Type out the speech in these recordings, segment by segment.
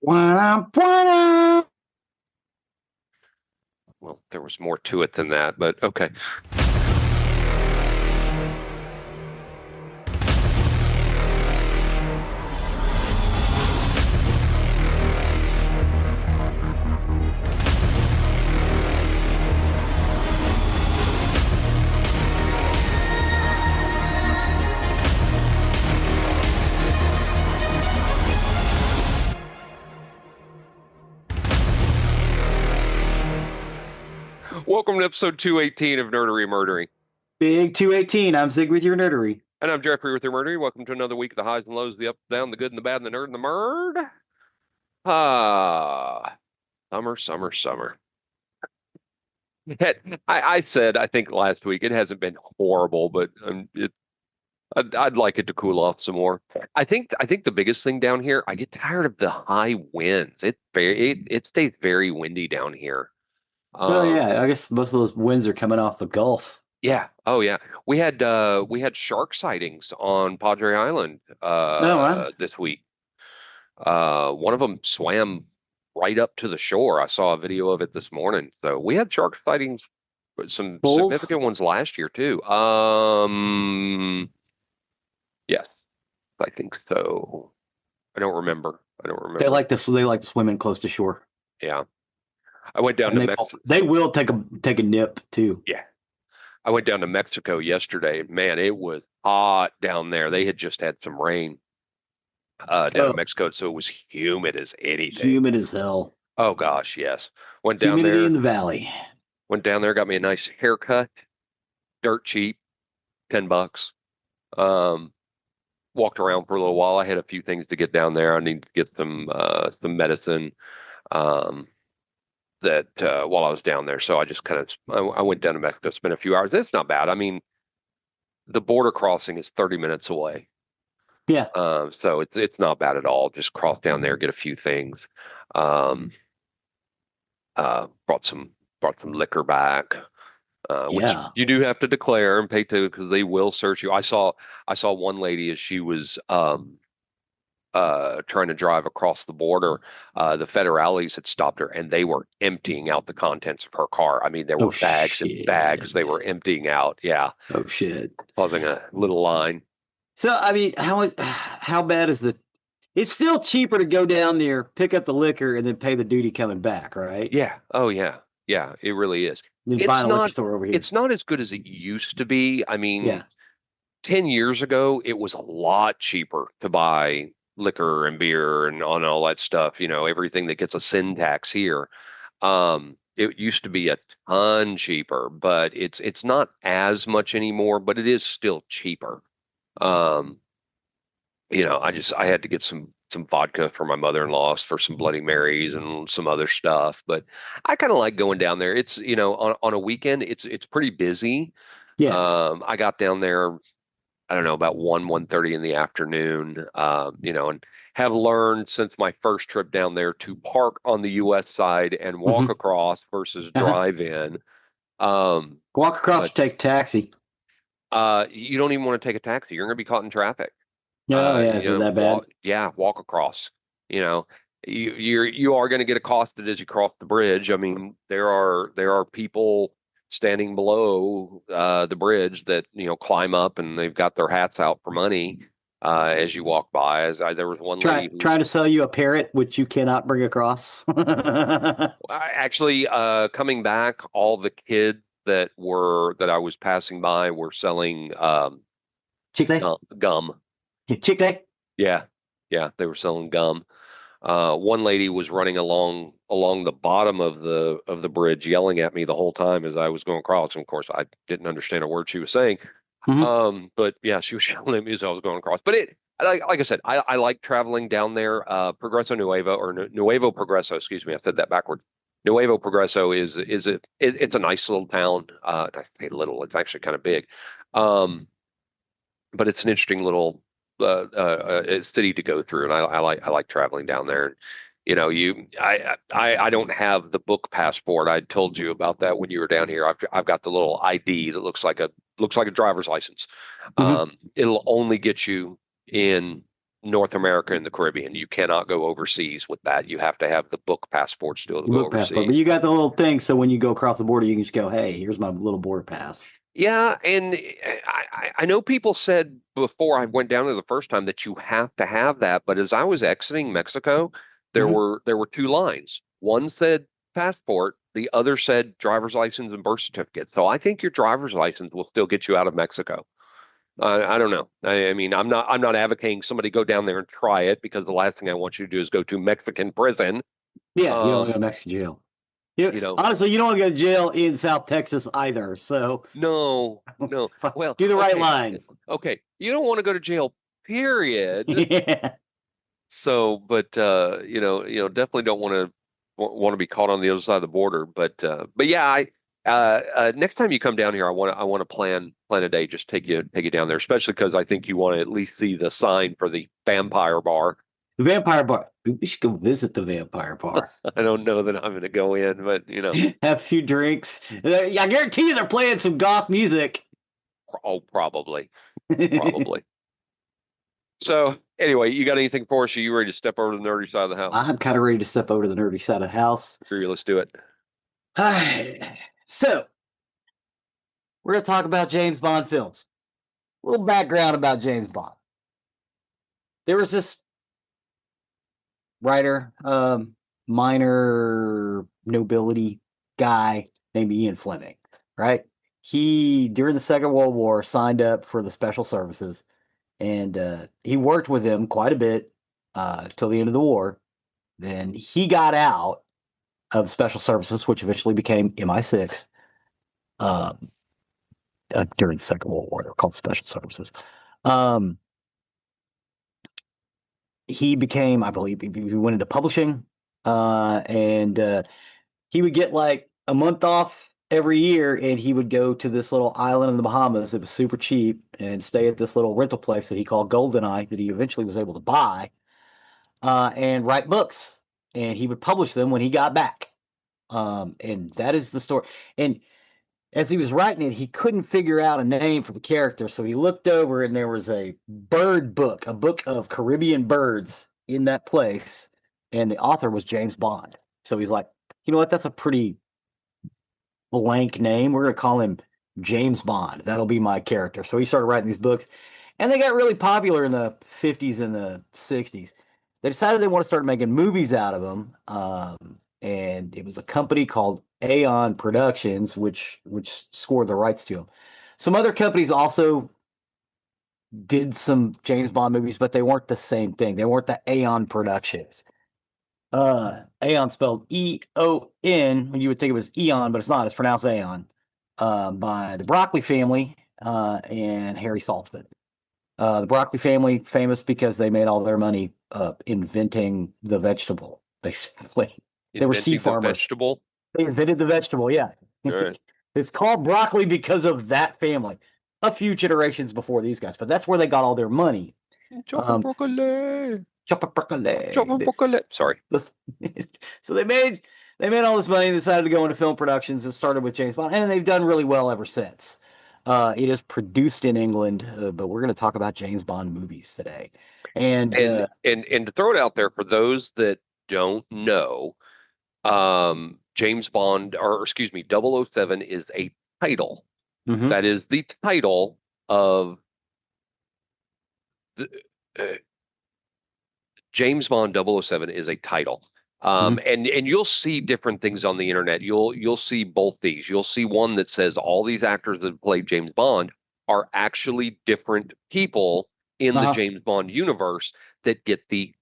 Wah, Well, there was more to it than that, but okay. Welcome to episode 218 of Nerdery Murdery. Big 218. I'm Zig with your nerdery. And I'm Geoffrey with your Murdery. Welcome to another week of the highs and lows, the up and down, the good and the bad, and the nerd and the murd. Ah, summer, summer, summer. I said, I think last week, it hasn't been horrible, but I'd like it to cool off some more. I think the biggest thing down here, I get tired of the high winds. It stays very windy down here. Oh Um, yeah, I guess most of those winds are coming off the Gulf. Yeah. Oh yeah. We had shark sightings on Padre Island Oh wow. this week. One of them swam right up to the shore. I saw a video of it this morning. So we had shark sightings, some Bulls. significant ones last year too. Yes, I think so. I don't remember. I don't They remember. like to they like swimming close to shore, Yeah. I went down and to they Mexico. they will take a nip too. Yeah. I went down to Mexico yesterday. Man, it was hot down there. They had just had some rain. Down Oh, in Mexico, so it was humid as anything. humid as hell. Oh gosh, yes. Went down Humidity in there, the valley. got me a nice haircut, dirt cheap, $10. Um, Walked around for a little while. I had a few things to get down there. I need to get some medicine um that while I was down there. So I just kind of I went down to Mexico, spent a few hours. It's not bad. I mean, the border crossing is 30 minutes away. Yeah, So it's not bad at all. Just cross down there, get a few things. Um, brought some liquor back, which yeah. you do have to declare and pay to because they will search you. I saw one lady as she was trying to drive across the border. The federales had stopped her and they were emptying out the contents of her car. I mean, there Oh were bags and shit. bags they were emptying out. Yeah, Oh shit. causing a little line. So I mean, how bad is the? It's still cheaper to go down there, pick up the liquor, and then pay the duty coming back, right? Yeah. Oh yeah. Yeah, it really is. Than It's buying a liquor not store over here. it's not as good as it used to be. I Yeah. mean, 10 years ago, it was a lot cheaper to buy liquor and beer and on all that stuff, everything that gets a sin tax here. It used to be a ton cheaper, but it's not as much anymore, but it is still cheaper. Um, I had to get some vodka for my mother-in-law for some Bloody Marys and some other stuff. But I kind of like going down there. It's on a weekend, it's pretty busy. Yeah. I got down there, I don't know, about 1:30 in the afternoon. And have learned since my first trip down there to park on the U.S. side and walk Hmm. across versus Uh-huh. drive in. Um, Walk across but or take a taxi. you don't even want to take a taxi. You're going to be caught in traffic. Oh yeah, is it that bad? Walk across. You know, you are going to get accosted as you cross the bridge. I mean, there are people standing below the bridge that climb up and they've got their hats out for money as you walk by. There was one lady who Trying to sell you a parrot which you cannot bring across. actually coming back. All the kids that I was passing by were selling Chicle? gum. Chicle? Yeah, yeah, they were selling gum. One lady was running along the bottom of the bridge, yelling at me the whole time as I was going across. And of course, I didn't understand a word she was saying. Hmm. But yeah, she was yelling at me as I was going across. But like I said, I like traveling down there. Progreso Nuevo or Nuevo Progreso, excuse me, I said that backward. Nuevo Progreso it's a nice little town. I say little, it's actually kind of big. Um, but it's an interesting little city to go through, and I like traveling down there. I don't have the book passport. I told you about that when you were down here. I've got the little ID that looks like a driver's license. Hmm. It'll only get you in North America and the Caribbean. You cannot go overseas with that. You have to have the book passport still to You go book passport, but overseas. you got the little thing, so when you go across the border, you can just go, "Hey, here's my little border pass." Yeah, and I know people said before I went down there the first time that you have to have that, but as I was exiting Mexico, Hmm. there were two lines. One said passport, the other said driver's license and birth certificate. So I think your driver's license will still get you out of Mexico. I don't know. I mean, I'm not advocating somebody go down there and try it because the last thing I want you to do is go to Mexican prison. Yeah, you don't want to go Um, to Mexican jail. You you know, honestly, you don't want to go to jail in South Texas either. So no, no. Well, do the right okay, line. okay. You don't want to go to jail, period. Yeah. So, but definitely don't want to be caught on the other side of the border. But yeah, I next time you come down here, I want to plan a day, just take you down there, especially because I think you want to at least see the sign for the vampire bar. The vampire bar. We should go visit the vampire bar. I don't know that I'm going to go in, but Have a few drinks. I guarantee you they're playing some goth music. oh, probably. So anyway, you got anything for us? Are you ready to step over to the nerdy side of the house? I'm kind of ready to step over to the nerdy side of the house. Sure, let's do it. So, we're going to talk about James Bond films. A little background about James Bond. There was this writer, minor nobility guy named Ian Fleming, right? He, during the Second World War, signed up for the Special Services, and he worked with them quite a bit till the end of the war. Then he got out of Special Services, which eventually became MI6. Um, during the Second World War, they were called Special Services. Um, he became, I believe, he went into publishing, and he would get like a month off every year, and he would go to this little island in the Bahamas that was super cheap and stay at this little rental place that he called Goldeneye that he eventually was able to buy, and write books. And he would publish them when he got back. And that is the story. And as he was writing it, he couldn't figure out a name for the character. So he looked over and there was a bird book, a book of Caribbean birds in that place. And the author was James Bond. So he's like, you know what? That's a pretty blank name. We're going to call him James Bond. That'll be my character. So he started writing these books. And they got really popular in the 50s and the 60s. They decided they want to start making movies out of them. And it was a company called Aeon Productions, which scored the rights to them. Some other companies also did some James Bond movies, but they weren't the same thing. They weren't the Aeon Productions. Aeon spelled E-O-N, when you would think it was Eon, but it's not. It's pronounced Aeon. By the Broccoli family and Harry Saltzman. The Broccoli family, famous because they made all their money inventing the vegetable, basically. They were seed Inventing the farmers. vegetable. They invented the vegetable, yeah. All right. It's called broccoli because of that family. A few generations before these guys, but that's where they got all their money. Chopper broccoli. Chopper broccoli. Chopper broccoli. Sorry. So they made all this money and decided to go into film productions. It started with James Bond, and they've done really well ever since. It is produced in England, but we're going to talk about James Bond movies today. And And to throw it out there for those that don't know, James Bond, or excuse me, 007 is a title. mhm. That is the title of the, uh, James Bond 007 is a title. And you'll see different things on the internet. You'll see both these. You'll see one that says all these actors that played James Bond are actually different people in the Uh-huh. James Bond universe that get the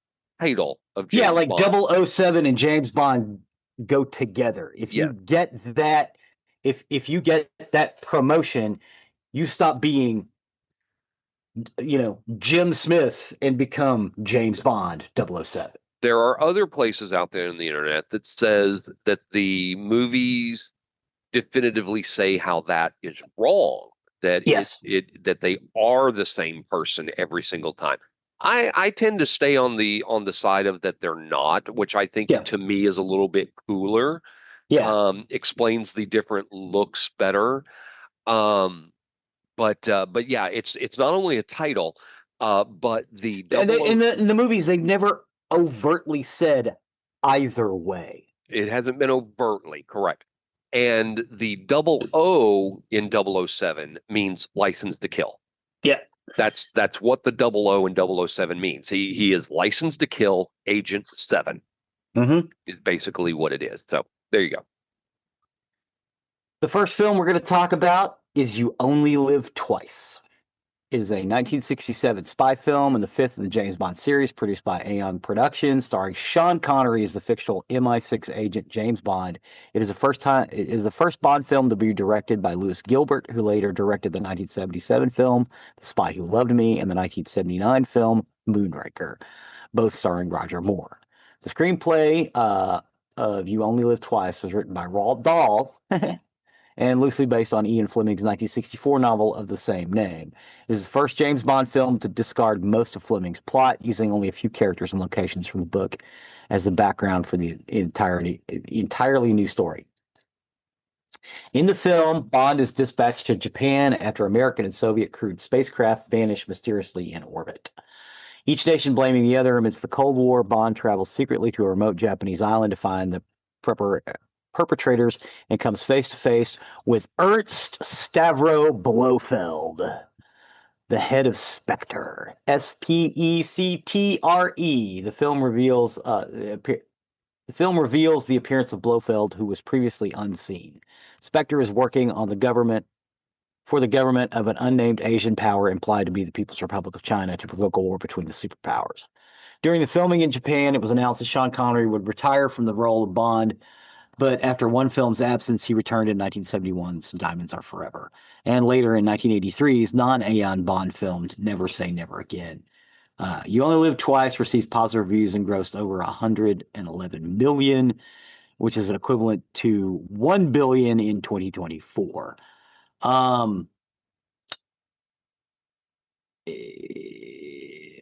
title of Yeah, James like Bond. 007 and James Bond go together. If Yeah. you get that, if you get that promotion, you stop being, Jim Smith and become James Bond 007. There are other places out there on the internet that says that the movies definitively say how that is wrong, that Yes. that they are the same person every single time. I tend to stay on the side of that they're not, which I think Yeah. to me is a little bit cooler. Yeah. Explains the different looks better. But yeah, it's not only a title. But the And double O, in the movies, they never overtly said either way. it hasn't been overtly correct. And the double O in 007 means license to kill. Yeah. That's what the double O in 007 means. He is licensed to kill Agent 7 Hmm. is basically what it is. So there you go. The first film we're going to talk about is You Only Live Twice. It is a 1967 spy film and the fifth in the James Bond series, produced by Aeon Productions, starring Sean Connery as the fictional MI6 agent James Bond. It is the first Bond film to be directed by Louis Gilbert, who later directed the 1977 film The Spy Who Loved Me and the 1979 film Moonraker, both starring Roger Moore. The screenplay of You Only Live Twice was written by Roald Dahl and loosely based on Ian Fleming's 1964 novel of the same name. It is the first James Bond film to discard most of Fleming's plot, using only a few characters and locations from the book as the background for the entirely new story. In the film, Bond is dispatched to Japan after American and Soviet crewed spacecraft vanish mysteriously in orbit. Each nation blaming the other amidst the Cold War, Bond travels secretly to a remote Japanese island to find the prepar- perpetrators and comes face to face with Ernst Stavro Blofeld, the head of Spectre. Spectre. The film reveals the appearance of Blofeld, who was previously unseen. Spectre is working on the government for the government of an unnamed Asian power implied to be the People's Republic of China to provoke a war between the superpowers. During the filming in Japan, it was announced that Sean Connery would retire from the role of Bond, but after one film's absence, he returned in 1971's Diamonds Are Forever, and later in 1983's non-Aeon Bond film Never Say Never Again. You Only Live Twice received positive reviews and grossed over 111 million, which is an equivalent to 1 billion in 2024. Um,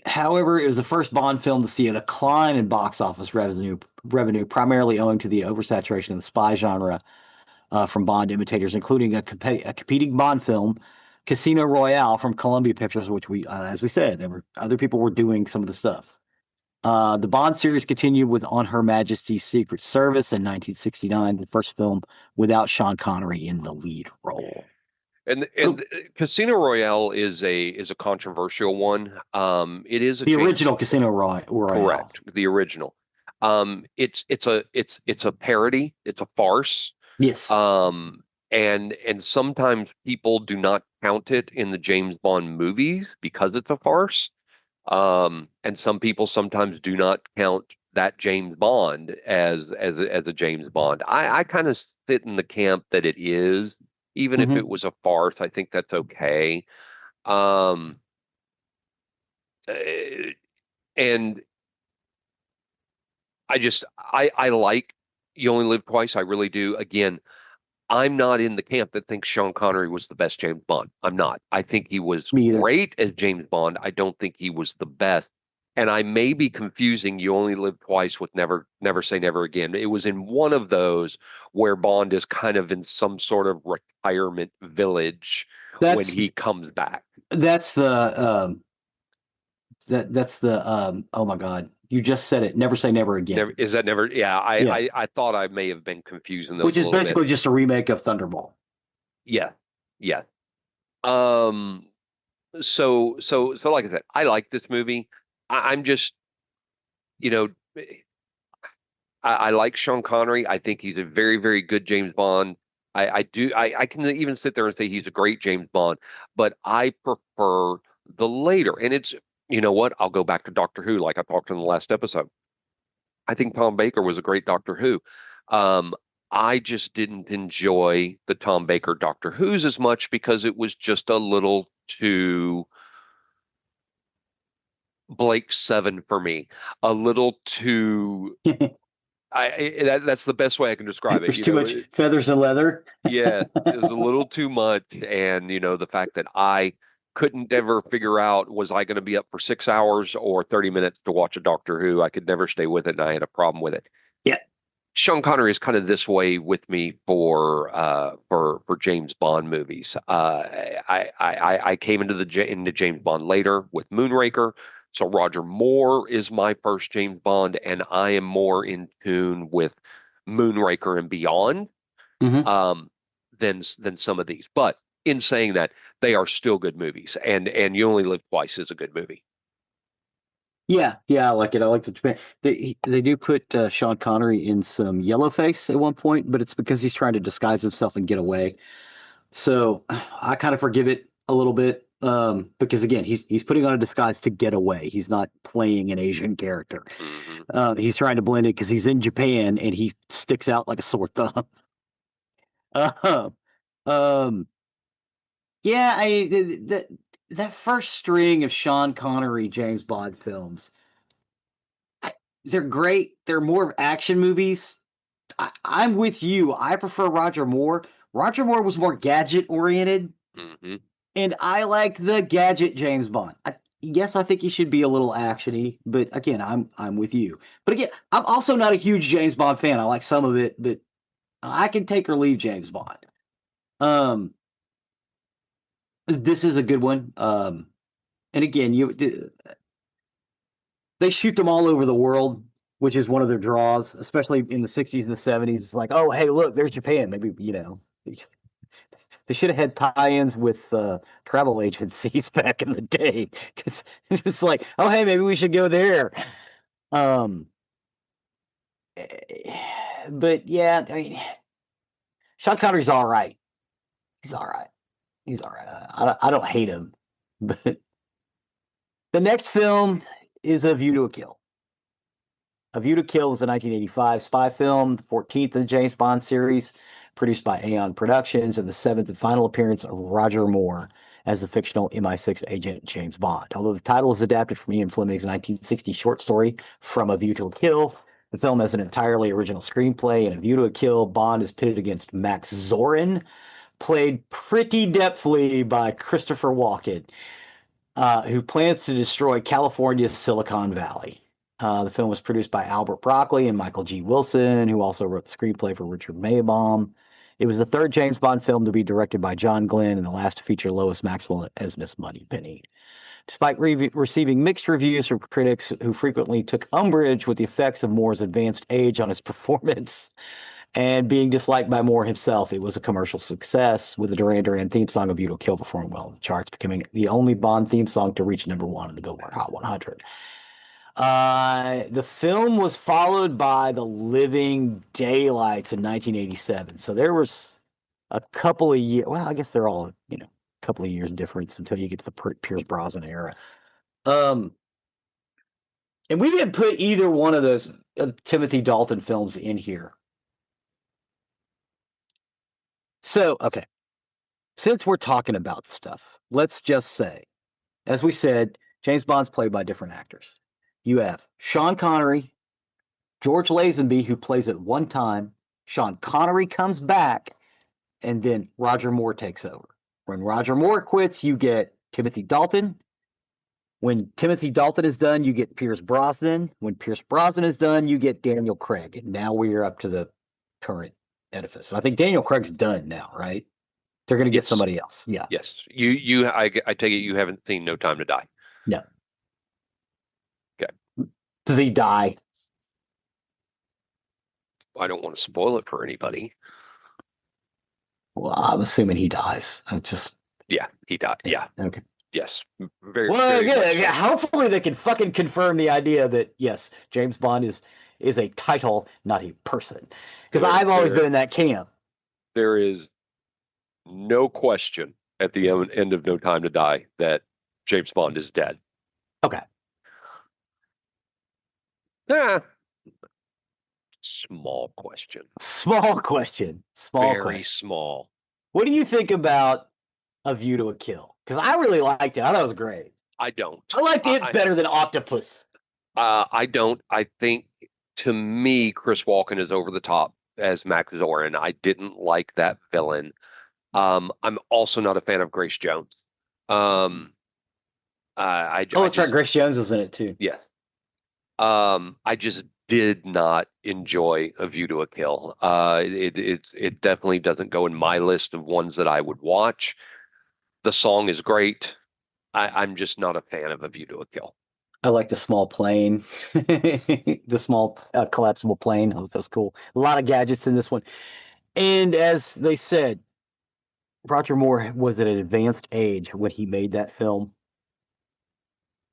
However, it was the first Bond film to see a decline in box office revenue, primarily owing to the oversaturation of the spy genre from Bond imitators, including a competing Bond film, Casino Royale from Columbia Pictures, which as we said, there were other people were doing some of the stuff. The Bond series continued with On Her Majesty's Secret Service in 1969, the first film without Sean Connery in the lead role. Oh, And Casino Royale is a controversial one. It is a the James original Royale. correct, the original. It's a parody. It's a farce. Yes. Um, and sometimes people do not count it in the James Bond movies because it's a farce. And some people sometimes do not count that James Bond as a James Bond. I kind of sit in the camp that it is, even if it Hmm. was a farce. I think that's okay. Um, eh, and I like You Only Live Twice. I really do. Again, I'm not in the camp that thinks Sean Connery was the best James Bond. I'm not. I think he was Me either. great as James Bond. I don't think he was the best. And I may be confusing You Only Live Twice with Never Say Never Again. It was in one of those where Bond is kind of in some sort of retirement village when That's he comes back. that's the that's the oh my God, you just said it. Never say never Never again. is that never? Yeah, Yeah, I thought I may have been confusing those which a is little bit. basically just a remake of Thunderball. Yeah, yeah. Um, so like I said, I like this movie. I'm just, you know, I like Sean Connery. I think he's a very, very good James Bond. I can even sit there and say he's a great James Bond, but I prefer the later. And it's, you know what? I'll go back to Doctor Who, like I talked in the last episode. I think Tom Baker was a great Doctor Who. Um, I just didn't enjoy the Tom Baker Doctor Who's as much because it was just a little too Blake Seven for me, a little too. That's the best way I can describe it. There's too much feathers and leather. Yeah, it was a little too much, and the fact that I couldn't ever figure out was I going to be up for 6 hours or 30 minutes to watch a Doctor Who. I could never stay with it, and I had a problem with it. Yeah. Sean Connery is kind of this way with me for James Bond movies. I came into James Bond later with Moonraker, so Roger Moore is my first James Bond, and I am more in tune with Moonraker and beyond Hmm. um, than some of these. But in saying that, they are still good movies, and You Only Live Twice is a good movie. Yeah, yeah, I like it. I like the Japan. They do put Sean Connery in some yellow face at one point, but it's because he's trying to disguise himself and get away. So I kind of forgive it a little bit because again, he's putting on a disguise to get away. He's not playing an Asian character. Hmm. He's trying to blend it because he's in Japan and he sticks out like a sore thumb. Uh, um, yeah, that first string of Sean Connery James Bond films, I, they're great. They're more of action movies. I'm with you. I prefer Roger Moore. Roger Moore was more gadget oriented, Hmm. and I liked the gadget James Bond. Yes, I think he should be a little actiony, but again, I'm with you. But again, I'm also not a huge James Bond fan. I like some of it, but I can take or leave James Bond. Um, this is a good one. And again, they shoot them all over the world, which is one of their draws, especially in the 60s and the 70s. It's like, oh, hey, look, there's Japan. Maybe, they should have had tie-ins with travel agencies back in the day because it was like, oh, hey, maybe we should go there. Um, but yeah, I mean, Sean Connery's all right. He's all right. He's all right. I don't hate him, but the next film is A View to a Kill. A View to Kill is a 1985 spy film, the 14th in the James Bond series, produced by Aeon Productions, and the seventh and final appearance of Roger Moore as the fictional MI6 agent James Bond. Although the title is adapted from Ian Fleming's 1960 short story, From A View to a Kill, the film has an entirely original screenplay. In A View to a Kill, Bond is pitted against Max Zorin, played pretty depthly by Christopher Walken, who plans to destroy California's Silicon Valley. The film was produced by Albert Broccoli and Michael G. Wilson, who also wrote the screenplay for Richard Maybaum. It was the third James Bond film to be directed by John Glenn and the last to feature Lois Maxwell as Miss Moneypenny. Despite receiving mixed reviews from critics who frequently took umbrage with the effects of Moore's advanced age on his performance, and being disliked by Moore himself, it was a commercial success, with the Duran Duran theme song of Beautiful Kill performing well in the charts, becoming the only Bond theme song to reach #1 in the Billboard Hot 100. The film was followed by The Living Daylights in 1987. So there was a couple of years. Well, I guess they're all, a couple of years difference until you get to the Pierce Brosnan era. Um, and we didn't put either one of those Timothy Dalton films in here. So, okay. Since we're talking about stuff, let's just say, as we said, James Bond's played by different actors. You have Sean Connery, George Lazenby, who plays at one time. Sean Connery comes back, and then Roger Moore takes over. When Roger Moore quits, you get Timothy Dalton. When Timothy Dalton is done, you get Pierce Brosnan. When Pierce Brosnan is done, you get Daniel Craig. And now we're up to the current edifice. And I think Daniel Craig's done now, right? They're going to get Yes, somebody else. Yeah. yes. I take it you haven't seen No Time to Die. No. Okay. Does he die? I don't want to spoil it for anybody. Well, I'm assuming he dies. I'm just, Yeah, he died. yeah. Yeah, Okay. yes. Very, Well, very much yeah, so. hopefully they can fucking confirm the idea that yes, James Bond is a title, not a person. Because There, I've always been there, in that camp. there is no question at the end of No Time to Die that James Bond is dead. Okay. Ah, small question. Small question. Small Very question. small. What do you think about A View to a Kill? Because I really liked it. I thought it was great. I don't. I liked it I, better than Octopus. I don't. I think to me, Chris Walken is over the top as Max Zorin. I didn't like that villain. I'm also not a fan of Grace Jones. Um, Oh, I that's right. just Grace Jones was in it too. yeah. I just did not enjoy A View to a Kill. It definitely doesn't go in my list of ones that I would watch. The song is great. I'm just not a fan of A View to a Kill. I like the small plane, the small collapsible plane. I thought that was cool. A lot of gadgets in this one. And as they said, Roger Moore was at an advanced age when he made that film.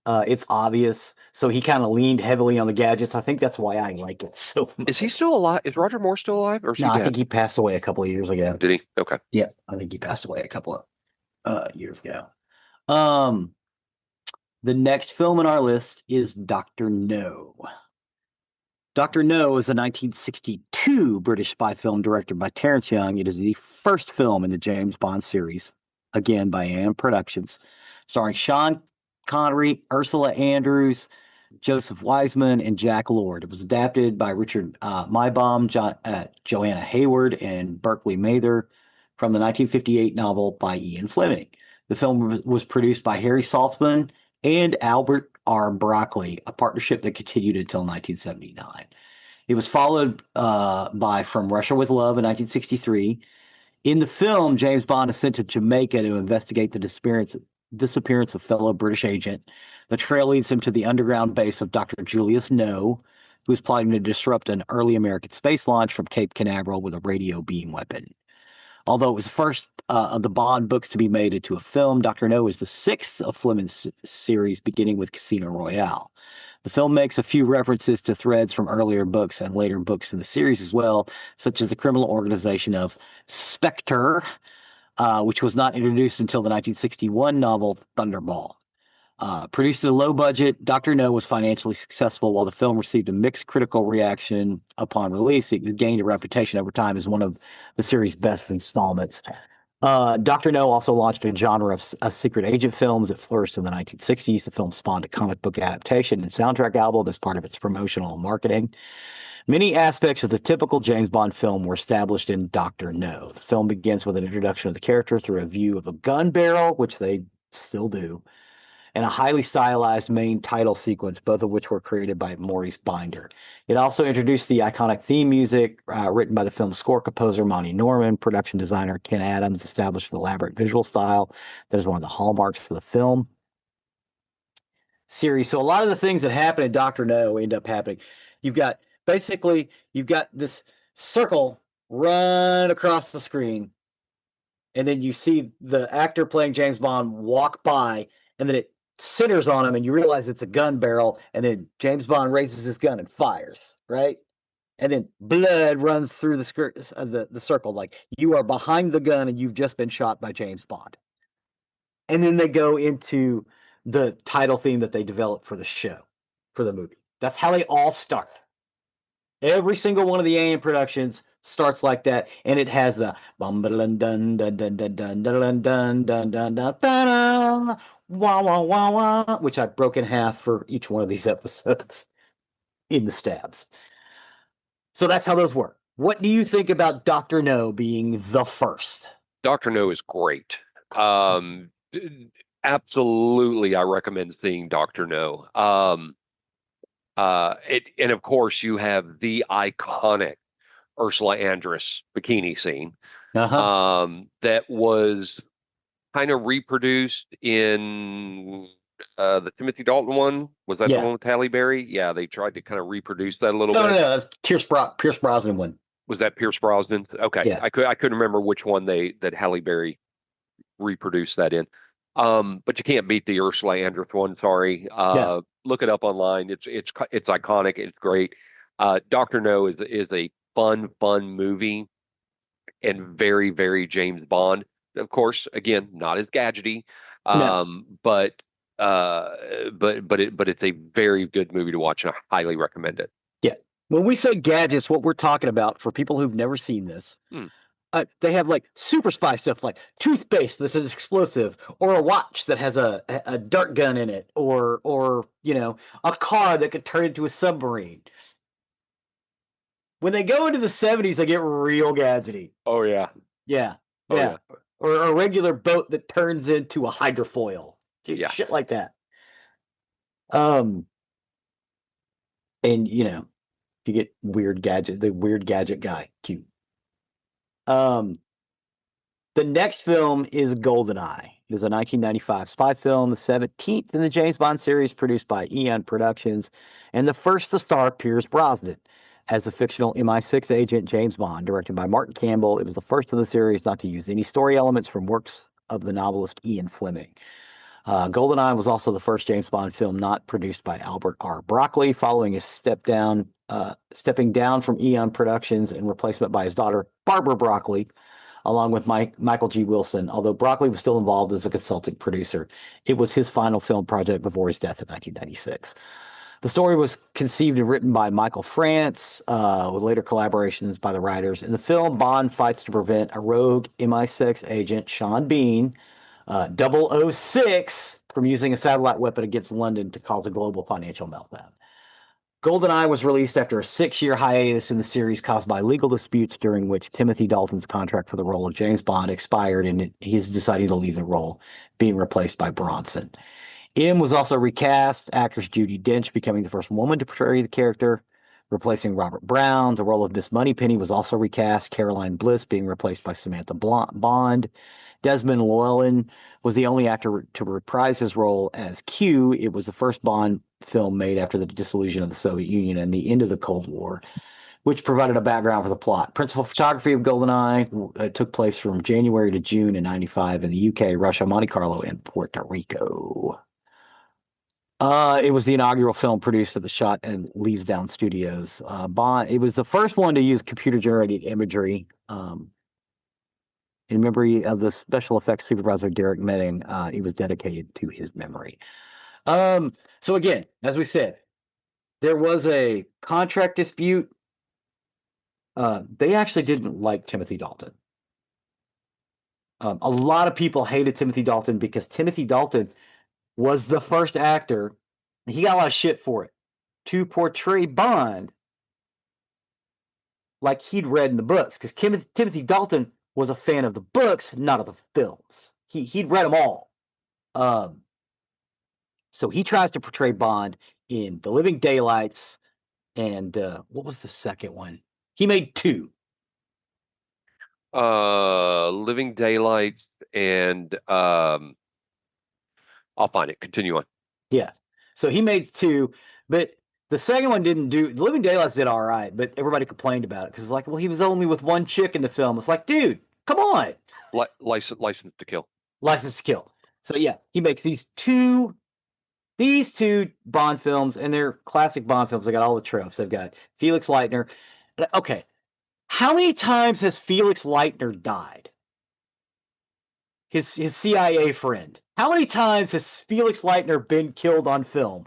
It's obvious, so he kind of leaned heavily on the gadgets. I think that's why I like it so Is he much. still alive? Is Roger Moore still alive, or is No, he I dead? think he passed away a couple of years ago. Did he? Okay. Yeah, I think he passed away a couple of years ago. Um, the next film on our list is Doctor No. Doctor No is a 1962 British spy film directed by Terence Young. It is the first film in the James Bond series, again by Am Productions, starring Sean Connery, Ursula Andrews, Joseph Wiseman, and Jack Lord. It was adapted by Richard Maibaum, Joanna Hayward, and Berkeley Mather from the 1958 novel by Ian Fleming. The film was produced by Harry Saltzman and Albert R. Broccoli, a partnership that continued until 1979. It was followed by From Russia with Love in 1963. In the film, James Bond is sent to Jamaica to investigate the disappearance of fellow British agent. The trail leads him to the underground base of Dr. Julius No, who is plotting to disrupt an early American space launch from Cape Canaveral with a radio beam weapon. Although it was the first of the Bond books to be made into a film, Dr. No is the sixth of Fleming's series, beginning with Casino Royale. The film makes a few references to threads from earlier books and later books in the series as well, such as the criminal organization of Spectre, which was not introduced until the 1961 novel Thunderball. Produced at a low budget, Dr. No was financially successful. While the film received a mixed critical reaction upon release, it gained a reputation over time as one of the series' best installments. Dr. No also launched a genre of secret agent films that flourished in the 1960s. The film spawned a comic book adaptation and soundtrack album as part of its promotional marketing. Many aspects of the typical James Bond film were established in Dr. No. The film begins with an introduction of the character through a view of a gun barrel, which they still do, and a highly stylized main title sequence, both of which were created by Maurice Binder. It also introduced the iconic theme music written by the film's score composer Monty Norman. Production designer Ken Adams established an elaborate visual style that is one of the hallmarks of the film series. So a lot of the things that happen in Doctor No end up happening. You've got you've got this circle run across the screen, and then you see the actor playing James Bond walk by, and then it centers on him, and you realize it's a gun barrel, and then James Bond raises his gun and fires, right? And then blood runs through the circle, like you are behind the gun and you've just been shot by James Bond. And then they go into the title theme that they developed for the show, for the movie. That's how they all start. Every single one of the AM productions starts like that, and it has the bum dun dun dun dun dun dun dun dun dun dun dun wah wah wah wah, which I broke in half for each one of these episodes in the stabs. So that's how those work. What do you think about Doctor No being the first? Dr. No is great. Um, Absolutely, I recommend seeing Dr. No. And of course, you have the iconic Ursula Andress bikini scene Uh huh. that was kind of reproduced in the Timothy Dalton one. Was that the Yeah. one with Halle Berry? Yeah, they tried to kind of reproduce that a little No, no, bit. no. That's Pierce Brosnan one. Was that Pierce Brosnan? Okay, Yeah. I couldn't remember which one they that Halle Berry reproduced that in. But you can't beat the Ursula Andress one. Sorry. Yeah. Look it up online. It's iconic. It's great. Doctor No is a fun movie and very James Bond. Of course, again, not as gadgety, No. but but it's a very good movie to watch, and I highly recommend it. Yeah. When we say gadgets, what we're talking about for people who've never seen this, Hmm. they have like super spy stuff like toothpaste that's an explosive, or a watch that has a dart gun in it, or a car that could turn into a submarine. When they go into the 70s, they get real gadgety. Oh yeah. Yeah, Oh yeah, yeah. or a regular boat that turns into a hydrofoil, Yeah. shit like that. Um, and If you get weird gadget, the weird gadget guy, Q. Um, the next film is GoldenEye. It is a 1995 spy film, the 17th in the James Bond series, produced by Eon Productions, and the first to star Pierce Brosnan as the fictional MI6 agent James Bond, directed by Martin Campbell. It was the first in the series not to use any story elements from works of the novelist Ian Fleming. GoldenEye was also the first James Bond film not produced by Albert R. Broccoli, following his stepping down from Eon Productions and replacement by his daughter Barbara Broccoli, along with Michael G. Wilson. Although Broccoli was still involved as a consulting producer, it was his final film project before his death in 1996. The story was conceived and written by Michael France, with later collaborations by the writers. In the film, Bond fights to prevent a rogue MI6 agent, Sean Bean, 006, from using a satellite weapon against London to cause a global financial meltdown. GoldenEye was released after a 6-year hiatus in the series caused by legal disputes, during which Timothy Dalton's contract for the role of James Bond expired, and he's deciding to leave the role, being replaced by Bronson. M was also recast, actress Judi Dench becoming the first woman to portray the character, replacing Robert Brown. The role of Miss Moneypenny was also recast, Caroline Bliss being replaced by Samantha Bond. Desmond Llewellyn was the only actor to reprise his role as Q. It was the first Bond film made after the dissolution of the Soviet Union and the end of the Cold War, which provided a background for the plot. Principal photography of GoldenEye took place from January to June in 95 in the UK, Russia, Monte Carlo, and Puerto Rico. It was the inaugural film produced at the Shot and Leavesdown Studios. It was the first one to use computer-generated imagery. In memory of the special effects supervisor Derek Medding, it was dedicated to his memory. So again, as we said, there was a contract dispute. They actually didn't like Timothy Dalton. A lot of people hated Timothy Dalton because Timothy Dalton was the first actor, he got a lot of shit for it, to portray Bond like he'd read in the books, because Timothy Dalton was a fan of the books, not of the films. He'd read them all. So he tries to portray Bond in The Living Daylights, and what was the second one? He made two. Living Daylights and I'll find it. Continue on. Yeah. So he made two, but the second one didn't do. The Living Daylights did all right, but everybody complained about it because it's like, well, he was only with one chick in the film. It's like, dude, come on. License to Kill. License to Kill. So yeah, he makes these two Bond films, and they're classic Bond films. They got all the tropes. They've got Felix Leitner. Okay, how many times has Felix Leitner died? His CIA friend. How many times has Felix Leitner been killed on film?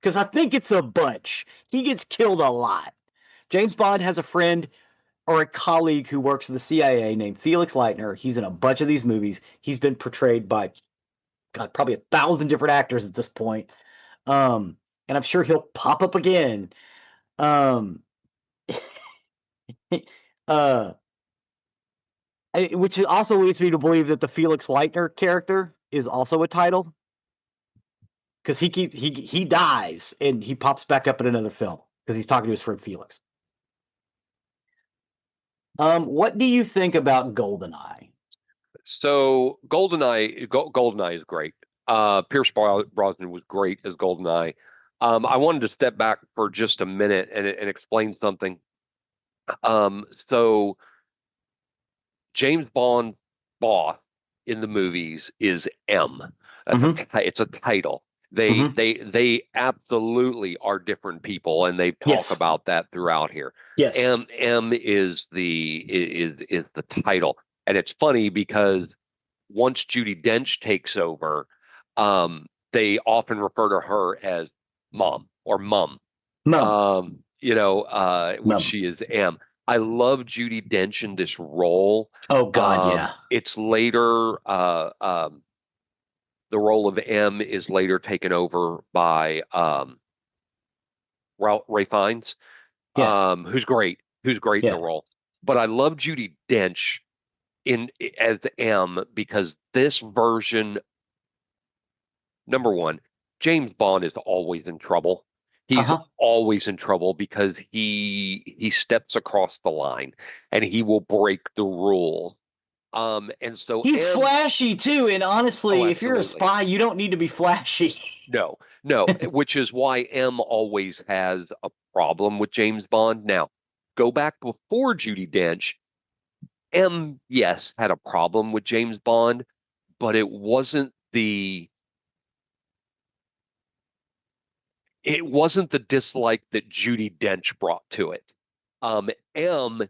Because I think it's a bunch. He gets killed a lot. James Bond has a friend or a colleague who works in the CIA named Felix Leitner. He's in a bunch of these movies. He's been portrayed by, God, probably 1,000 different actors at this point. And I'm sure he'll pop up again. Um, uh, which also leads me to believe that the Felix Leitner character is also a title, because he dies and he pops back up in another film because he's talking to his friend Felix. What do you think about GoldenEye? So GoldenEye is great. Pierce Brosnan was great as GoldenEye. I wanted to step back for just a minute and explain something. So James Bond's boss in the movies is M. It's a title. They Mm-hmm. they they absolutely are different people, and they talk Yes. about that throughout here. Yes. M is the title, and it's funny because once Judi Dench takes over, they often refer to her as Mom or Mum. Mum. Which Mum. she is M. I love Judi Dench in this role. Oh God, yeah. It's later, the role of M is later taken over by Ray Fiennes, Yeah. who's great in the Yeah. role. But I love Judi Dench in as M because this version, number one, James Bond is always in trouble. He's Uh-huh. always in trouble because he steps across the line and he will break the rules. And so He's M, flashy too, and oh, honestly, if you're a absolutely. spy, you don't need to be flashy. No, no, which is why M always has a problem with James Bond. Now, go back before Judi Dench. M, yes, had a problem with James Bond, but it wasn't the dislike that Judi Dench brought to it. M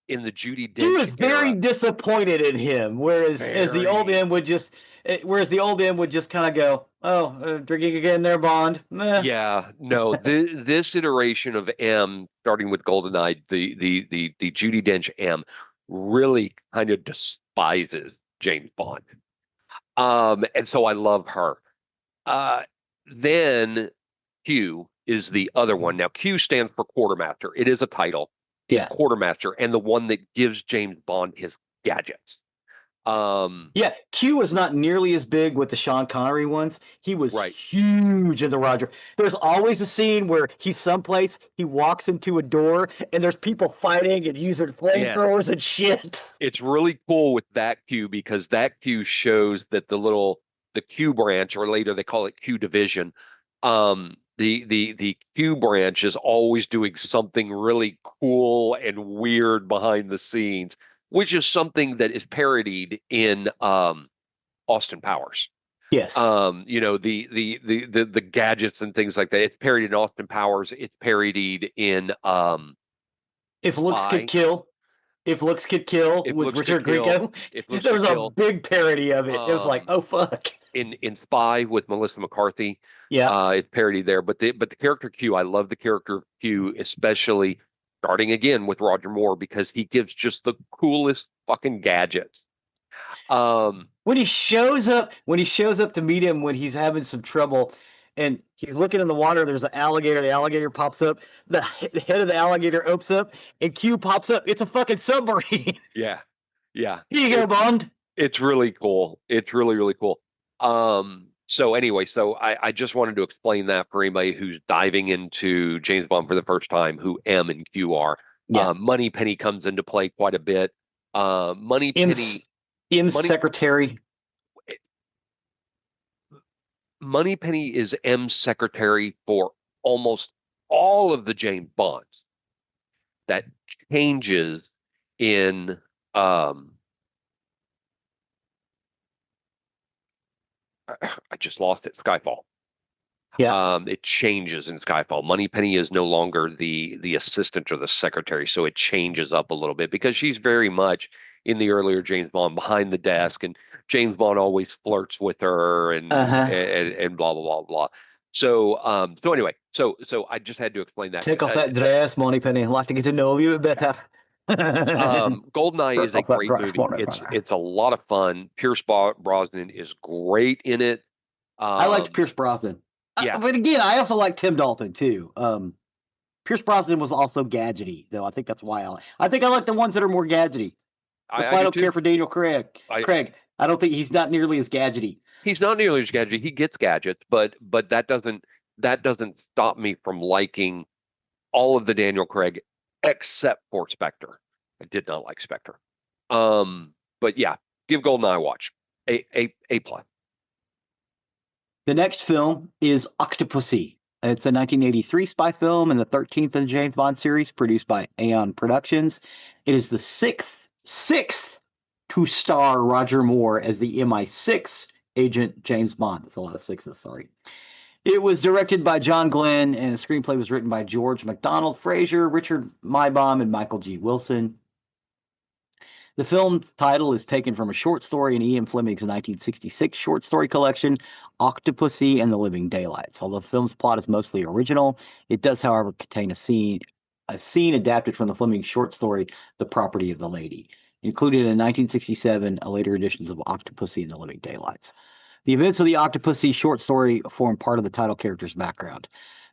in the Judi She Dench was very era, disappointed in him, whereas as the old very. M would just, whereas the old M would just kind of go, "Oh, drinking again, there, Bond." Meh. Yeah, no, this iteration of M, starting with GoldenEye, the Judi Dench M, really kind of despises James Bond. And so I love her. Uh, then Q is the other one. Now Q stands for quartermaster. It is a title. He's Yeah. quartermaster and the one that gives James Bond his gadgets. Um, Yeah, Q was not nearly as big with the Sean Connery ones. He was right. huge in the Roger. There's always a scene where he's someplace, he walks into a door, and there's people fighting and using Yeah. flamethrowers and shit. It's really cool with that Q because that Q shows that the Q branch, or later they call it Q division, the Q branch is always doing something really cool and weird behind the scenes, which is something that is parodied in Austin Powers. Yes. The gadgets and things like that. It's parodied in Austin Powers. It's parodied in If looks could Spy. kill, if looks could kill If with looks could Richard kill, Grieco, if looks there could was a kill. big parody of it. It was like, Um, oh fuck. in Spy with Melissa McCarthy, Yeah. it's parodied there. But the character Q, I love the character of Q, especially starting again with Roger Moore because he gives just the coolest fucking gadgets. Um, When he shows up to meet him when he's having some trouble and he's looking in the water, there's an alligator, the alligator pops up, the head of the alligator opens up, and Q pops up. It's a fucking submarine. yeah, yeah, Here you go, it's Bond. it's really cool. It's really really cool. So anyway, so I just wanted to explain that for anybody who's diving into James Bond for the first time, who M and Q are. Yeah. Moneypenny comes into play quite a bit. M's Moneypenny, M's Money secretary. Moneypenny is M's secretary for almost all of the James Bonds. That changes in I just lost it. Skyfall. Yeah. It changes in Skyfall. Moneypenny is no longer the assistant or the secretary, so it changes up a little bit because she's very much in the earlier James Bond behind the desk, and James Bond always flirts with her Uh-huh. and blah blah blah blah. So anyway, so I just had to explain that. Take off that dress, Moneypenny. I'd like to get to know you a bit better. Goldeneye is a Take off that great dress, movie. It's Moneypenny. it's a lot of fun. Pierce Brosnan is great in it. I liked Um, Pierce Brosnan. yeah, But again, I also like Tim Dalton too. Pierce Brosnan was also gadgety, though. I think that's why I think I like the ones that are more gadgety. That's I why I do don't care too. for Daniel Craig. I I don't think he's not nearly as gadgety. He's not nearly as gadget. He gets gadgets, but that doesn't stop me from liking all of the Daniel Craig except for Spectre. I did not like Spectre. But yeah, give GoldenEye a watch. A plus. The next film is Octopussy. It's a 1983 spy film and the 13th in the James Bond series, produced by Aeon Productions. It is the sixth to star Roger Moore as the MI6 agent James Bond. That's a lot of sixes, sorry. It was directed by John Glenn, and the screenplay was written by George MacDonald Fraser, Richard Maibaum, and Michael G. Wilson. The film's title is taken from a short story in Ian Fleming's 1966 short story collection, Octopussy and the Living Daylights. Although the film's plot is mostly original, it does, however, contain a scene adapted from the Fleming short story, The Property of the Lady, included in 1967 later editions of Octopussy and the Living Daylights. The events of the Octopussy short story form part of the title character's background.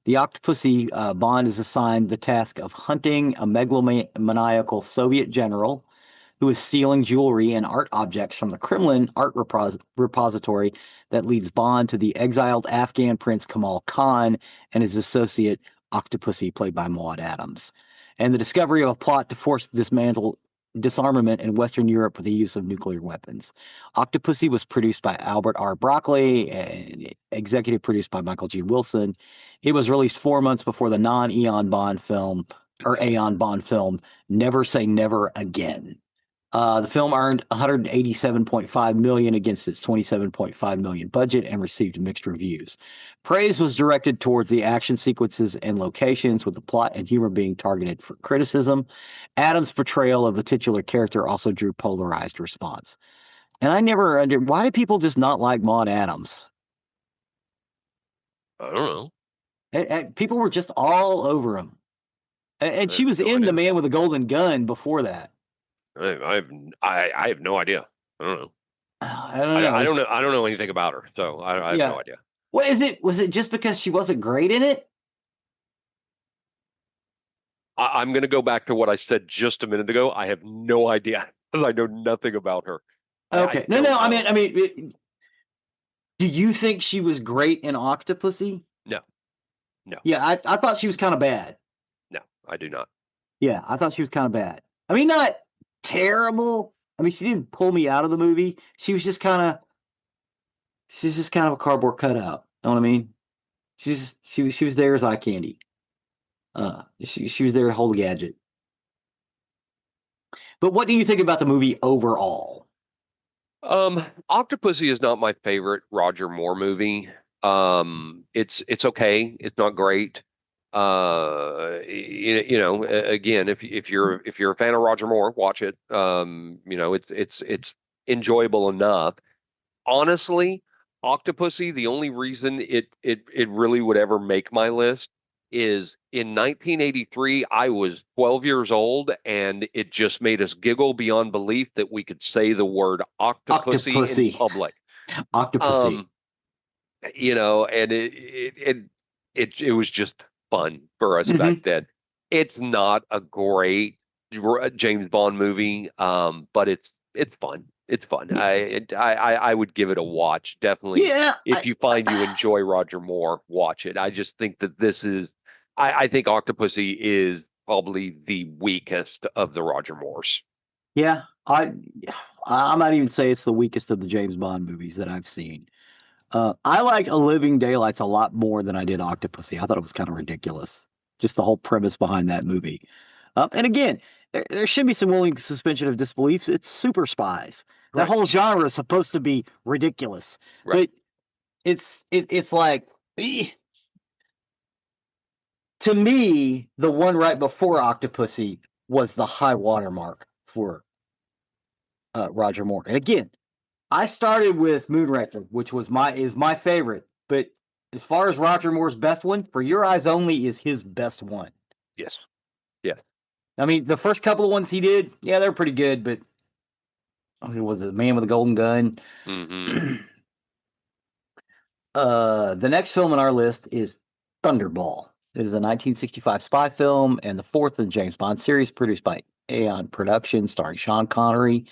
The Octopussy Bond is assigned the task of hunting a megalomaniacal Soviet general who is stealing jewelry and art objects from the Kremlin art repository that leads Bond to the exiled Afghan prince Kamal Khan and his associate Octopussy, played by Maud Adams, and the discovery of a plot to force dismantle disarmament in Western Europe with the use of nuclear weapons. Octopussy was produced by Albert R. Broccoli and executive produced by Michael G. Wilson. It was released 4 months before the non-Eon Bond film, or Aeon Bond film, Never Say Never Again. The film earned 187.5 million against its 27.5 million budget and received mixed reviews. Praise was directed towards the action sequences and locations, with the plot and humor being targeted for criticism. Adams' portrayal of the titular character also drew polarized response. And I never under why do people just not like Maud Adams? I don't know. People were just all over him. And I she have was no in The idea. Man with the Golden Gun before that. I have no idea. I don't know. I don't know. I don't know. I don't know anything about her, so I have no Yeah. idea. What is it? Was it just because she wasn't great in it? I'm going to go back to what I said just a minute ago. I have no idea. I know nothing about her. I Okay. No, don't no. I know. mean, do you think she was great in Octopussy? No, no, Yeah, I thought she was kind of bad. no, I do not. Yeah, I thought she was kind of bad. I mean, not terrible. I mean, she didn't pull me out of the movie. She's just kind of a cardboard cutout. Know what I mean? She was there as eye candy. She was there to hold a gadget. But what do you think about the movie overall? Octopussy is not my favorite Roger Moore movie. It's okay. It's not great. Again, if you're a fan of Roger Moore, watch it. It's enjoyable enough. Honestly, Octopussy, the only reason it really would ever make my list is in 1983, I was 12 years old, and it just made us giggle beyond belief that we could say the word Octopussy in Octopussy. public. Octopussy. Um, and it was just fun for us back Hmm. then. It's not a great James Bond movie, but it's fun. It's fun. I would give it a watch. Definitely, Yeah, if you find you enjoy Roger Moore, watch it. I just think that this is. I think Octopussy is probably the weakest of the Roger Moores. yeah. I might even say it's the weakest of the James Bond movies that I've seen. I like A Living Daylights a lot more than I did Octopussy. I thought it was kind of ridiculous, just the whole premise behind that movie. And again, there should be some willing suspension of disbelief. It's super spies. That Right. whole genre is supposed to be ridiculous, Right. but it's like to me, the one right before Octopussy was the high watermark for Roger Moore. And again, I started with Moonraker, which is my favorite. But as far as Roger Moore's best one, For Your Eyes Only is his best one. Yes. Yes. I mean, the first couple of ones he did, yeah, they're pretty good. But I mean, was it The Man with the Golden Gun? Hmm. The next film on our list is Thunderball. It is a 1965 spy film and the fourth in the James Bond series, produced by Aeon Productions, starring Sean Connery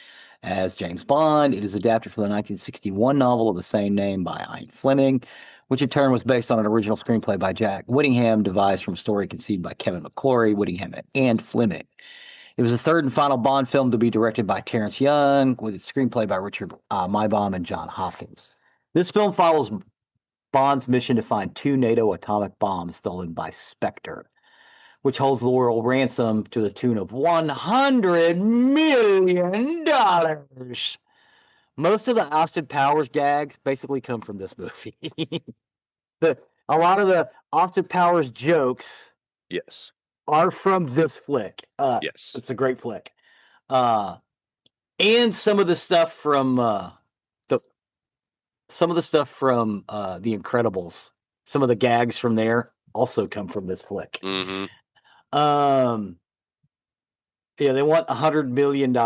as James Bond. It is adapted from the 1961 novel of the same name by Ian Fleming, which in turn was based on an original screenplay by Jack Whittingham, devised from a story conceived by Kevin McClory, Whittingham, and Fleming. It was the third and final Bond film to be directed by Terrence Young, with its screenplay by Richard Maibaum and John Hopkins. This film follows Bond's mission to find two NATO atomic bombs stolen by Spectre, which holds the world ransom to the tune of $100 million. Most of the Austin Powers gags basically come from this movie. A lot of the Austin Powers jokes Yes. are from this flick. Yes. It's a great flick. And some of the stuff from the The Incredibles. Some of the gags from there also come from this flick. Hmm. Um, yeah, they want $100 million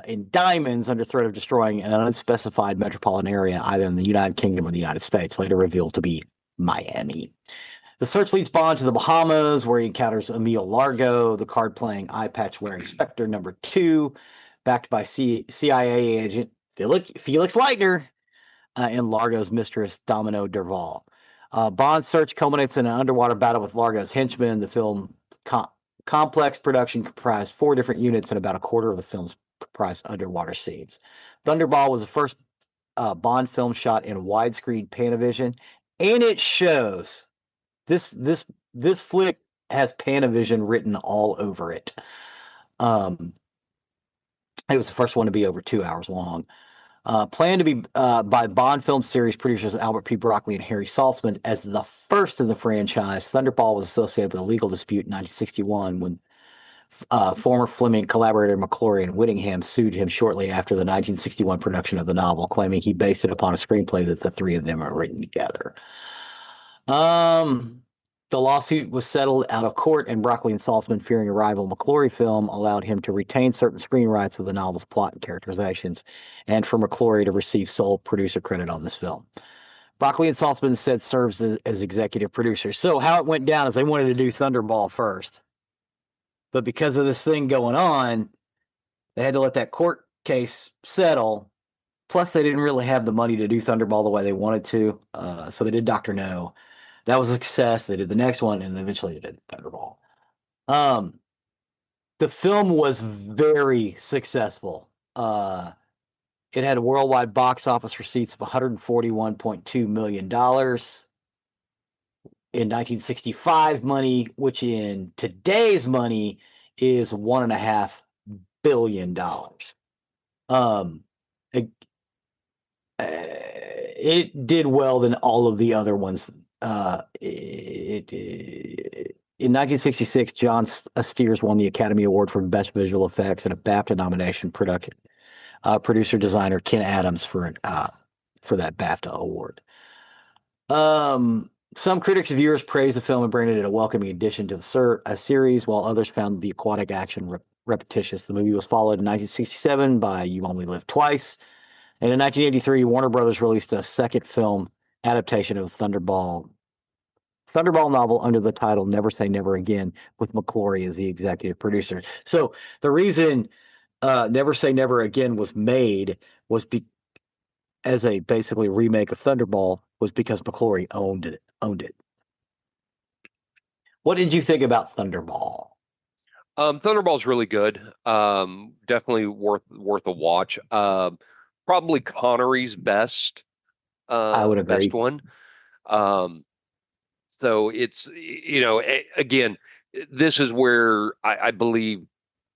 in diamonds under threat of destroying an unspecified metropolitan area, either in the United Kingdom or the United States, later revealed to be Miami. The search leads Bond to the Bahamas, where he encounters Emil Largo, the card-playing eye patch-wearing Spectre number 2, backed by CIA agent Felix Leitner and Largo's mistress Domino Derval. Bond's search culminates in an underwater battle with Largo's henchmen. The film complex production comprised 4 different units, and about a quarter of the films comprised underwater scenes. Thunderball was the first Bond film shot in widescreen Panavision, and it shows. This flick has Panavision written all over it. Um, it was the first one to be over 2 hours long. Planned to be by Bond film series producers Albert P. Broccoli and Harry Saltzman as the first in the franchise, Thunderball was associated with a legal dispute in 1961 when former Fleming collaborator McClory and Whittingham sued him shortly after the 1961 production of the novel, claiming he based it upon a screenplay that the three of them had written together. The lawsuit was settled out of court, and Broccoli and Saltzman, fearing a rival McClory film, allowed him to retain certain screen rights of the novel's plot and characterizations, and for McClory to receive sole producer credit on this film. Broccoli and Saltzman instead serves as executive producers. So how it went down is they wanted to do Thunderball first, but because of this thing going on, they had to let that court case settle. Plus, they didn't really have the money to do Thunderball the way they wanted to, so they did Doctor No. That was a success. They did the next one, and eventually they did Thunderball. The film was very successful. It had a worldwide box office receipts of $141.2 million in 1965 money, which in today's money is $1.5 billion. It did well than all of the other ones. In 1966, John Steers won the Academy Award for Best Visual Effects and a BAFTA nomination. Producer designer Ken Adams for that BAFTA award. Some critics and viewers praised the film and branded it a welcoming addition to the series, while others found the aquatic action repetitious. The movie was followed in 1967 by You Only Live Twice, and in 1983, Warner Brothers released a second film adaptation of Thunderball novel under the title Never Say Never Again, with McClory as the executive producer. So the reason Never Say Never Again was made was as a basically remake of Thunderball was because McClory owned it. What did you think about Thunderball? Thunderball's really good. Definitely worth a watch. Probably Connery's I would best agree. one. Um, so it's again, this is where I believe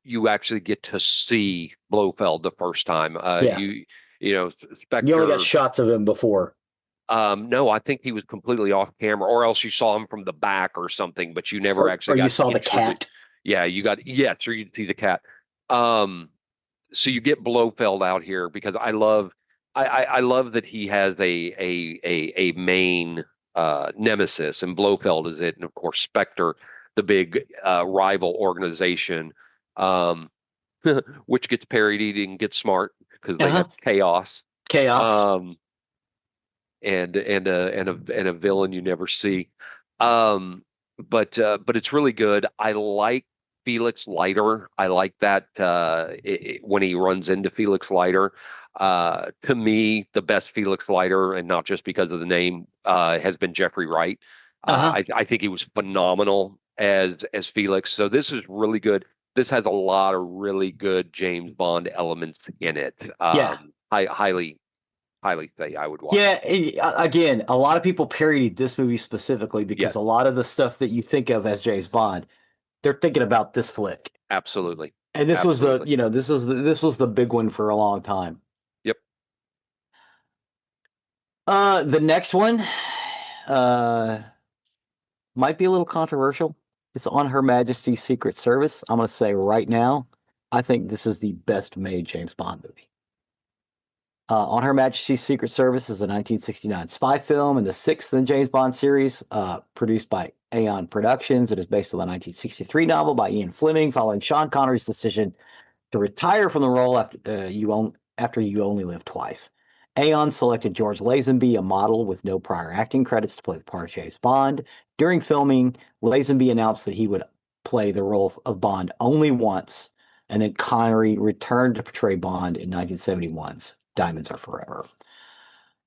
you actually get to see Blofeld the first time. Yeah, you only got Spectre. shots of him before, No, I think he was completely off camera, or else you saw him from the back or something, but you never or actually you got saw the introduced. cat. Yeah, or you see the cat. Um, so you get Blofeld out here because I love that he has a main nemesis, and Blofeld is it, and of course Spectre, the big rival organization, um, which gets parodied and gets smart because they Uh-huh. have chaos. Chaos. Um, and a villain you never see. Um, but it's really good. I like Felix Leiter. I like that when he runs into Felix Leiter. To me, the best Felix Leiter, and not just because of the name, has been Geoffrey Wright. Uh-huh. I think he was phenomenal as Felix. So this is really good. This has a lot of really good James Bond elements in it. Yeah. Highly say I would watch. Yeah, again, a lot of people parodied this movie specifically Yeah, because a lot of the stuff that you think of as James Bond, they're thinking about this flick. absolutely. And this was Absolutely. this was the big one for a long time. Yep. The next one uh might be a little controversial. It's on Her Majesty's Secret Service. I'm going to say right now, I think this is the best made James Bond movie. On Her Majesty's Secret Service is a 1969 spy film and the sixth in the James Bond series, produced by Aeon Productions. It is based on the 1963 novel by Ian Fleming, following Sean Connery's decision to retire from the role after You Only Live Twice. Aeon selected George Lazenby, a model with no prior acting credits, to play the part of James Bond. During filming, Lazenby announced that he would play the role of Bond only once, and then Connery returned to portray Bond in 1971's Diamonds Are Forever.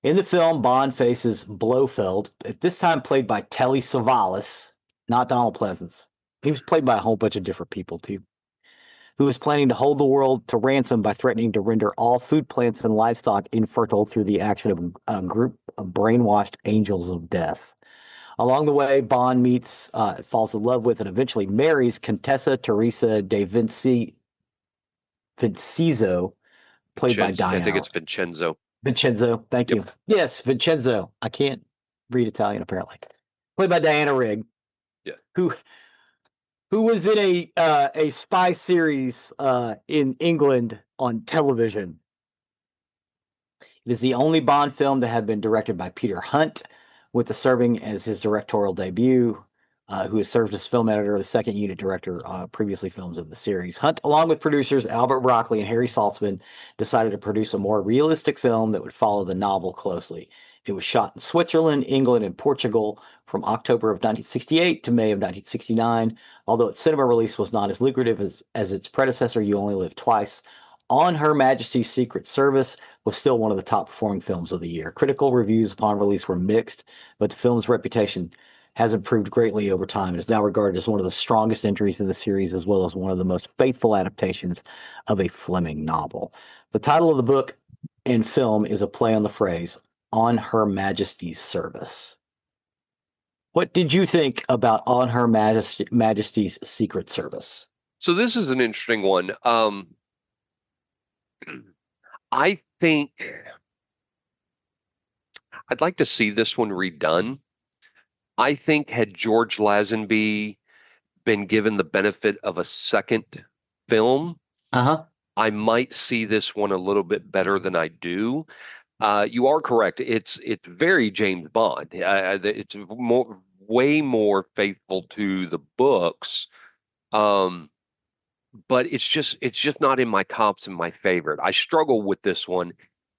In the film, Bond faces Blofeld, at this time played by Telly Savalas, not Donald Pleasance. He was played by a whole bunch of different people too, who was planning to hold the world to ransom by threatening to render all food plants and livestock infertile through the action of a group of brainwashed angels of death. Along the way, Bond meets, falls in love with, and eventually marries Contessa Teresa de Vincizzo, played by I think Diana it's Vincenzo. Vincenzo. Thank Yep. you. Yes, Vincenzo. I can't read Italian apparently. Played by Diana Rigg, Yeah. who was in a spy series in England on television. It is the only Bond film that had been directed by Peter Hunt, with the serving as his directorial debut, who has served as film editor, the second unit director, previously films of the series. Hunt, along with producers Albert Broccoli and Harry Saltzman, decided to produce a more realistic film that would follow the novel closely. It was shot in Switzerland, England, and Portugal from October of 1968 to May of 1969. Although its cinema release was not as lucrative as its predecessor, You Only Live Twice, On Her Majesty's Secret Service was still one of the top performing films of the year. Critical reviews upon release were mixed, but the film's reputation has improved greatly over time and is now regarded as one of the strongest entries in the series, as well as one of the most faithful adaptations of a Fleming novel. The title of the book and film is a play on the phrase "On Her Majesty's Service." What did you think about On Her Majesty's Secret Service? So this is an interesting one. I think I'd like to see this one redone. I think had George Lazenby been given the benefit of a second film, Uh-huh. I might see this one a little bit better than I do. You are correct. It's very James Bond. It's way more faithful to the books. Um, but it's just not in my tops and my favorite. I struggle with this one,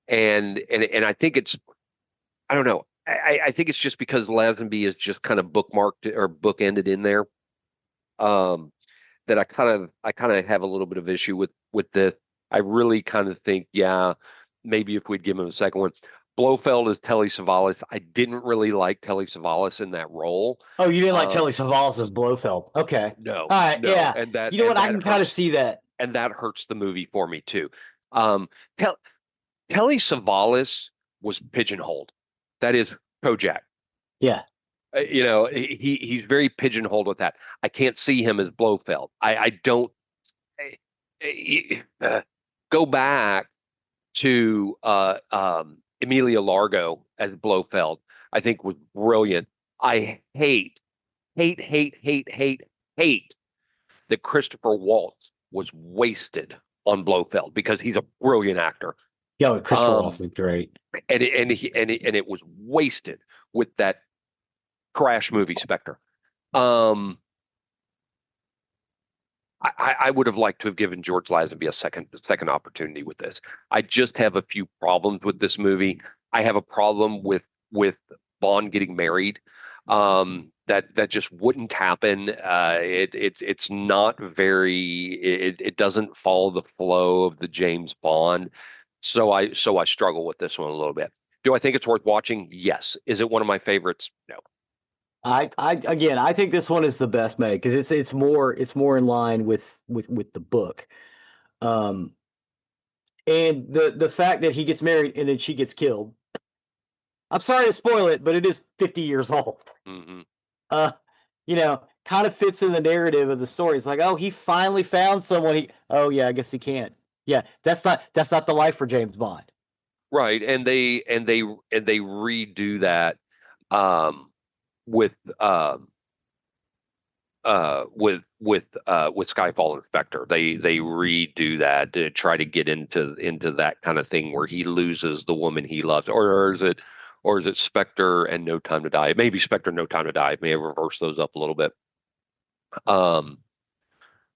and I think it's I don't know. I think it's just because Lazenby is just kind of bookmarked or bookended in there. Um, that I kind of have a little bit of issue with this. I really kind of think, yeah, maybe if we'd give him a second one. Blofeld is Telly Savalas. I didn't really like Telly Savalas in that role. Oh, you didn't like Um, Telly Savalas as Blofeld. Okay. no, All right. no, Yeah. and that You know and what? I that can kind of hurts see that. and that hurts the movie for me too. Um, Tel Telly Savalas was pigeonholed. That is Kojak. Yeah. He's very pigeonholed with that. I can't see him as Blofeld. I don't uh, go back to Emilia Largo as Blofeld. I think was brilliant. I hate that Christopher Waltz was wasted on Blofeld because he's a brilliant actor. Yeah, Christopher Waltz Um, is great. and it was wasted with that crash movie Spectre. Um, I would have liked to have given George Lazenby a second opportunity with this. I just have a few problems with this movie. I have a problem with Bond getting married. That just wouldn't happen. It's not very. It doesn't follow the flow of the James Bond. So I struggle with this one a little bit. Do I think it's worth watching? Yes. Is it one of my favorites? No. I think this one is the best made because it's more in line with the book. Um, and the fact that he gets married and then she gets killed. I'm sorry to spoil it, but it is 50 years old. Hmm. Uh, kind of fits in the narrative of the story. It's like, oh, he finally found someone. Oh yeah, I guess he can't. Yeah, that's not the life for James Bond. Right, and they redo that um, with with Skyfall and Spectre. They redo that to try to get into that kind of thing where he loses the woman he loves, or is it Spectre and No Time to Die? Maybe Spectre and No Time to Die. It may have reversed those up a little bit. Um,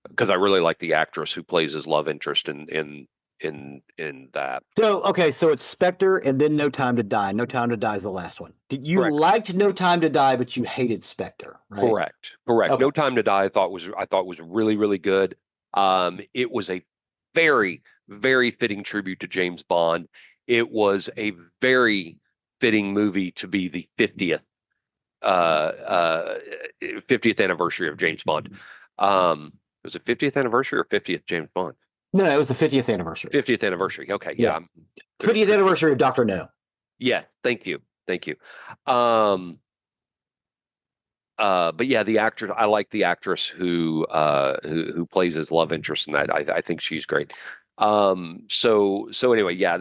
because I really like the actress who plays his love interest in that. So it's Spectre and then No Time to Die. No Time to Die is the last one. You Correct. liked No Time to Die, but you hated Spectre, right? Correct. Correct. Okay. No Time to Die I thought was really, really good. It was a very, very fitting tribute to James Bond. It was a very fitting movie to be the 50th anniversary of James Bond. Was it 50th anniversary or 50th James Bond? No, no, it was the 50th anniversary. 50th anniversary. Okay, yeah. Yeah. 50th anniversary of Doctor No. Yeah, thank you. Thank you. But yeah, the actress, I like the actress who plays his love interest in that. I think she's great. So anyway, yeah,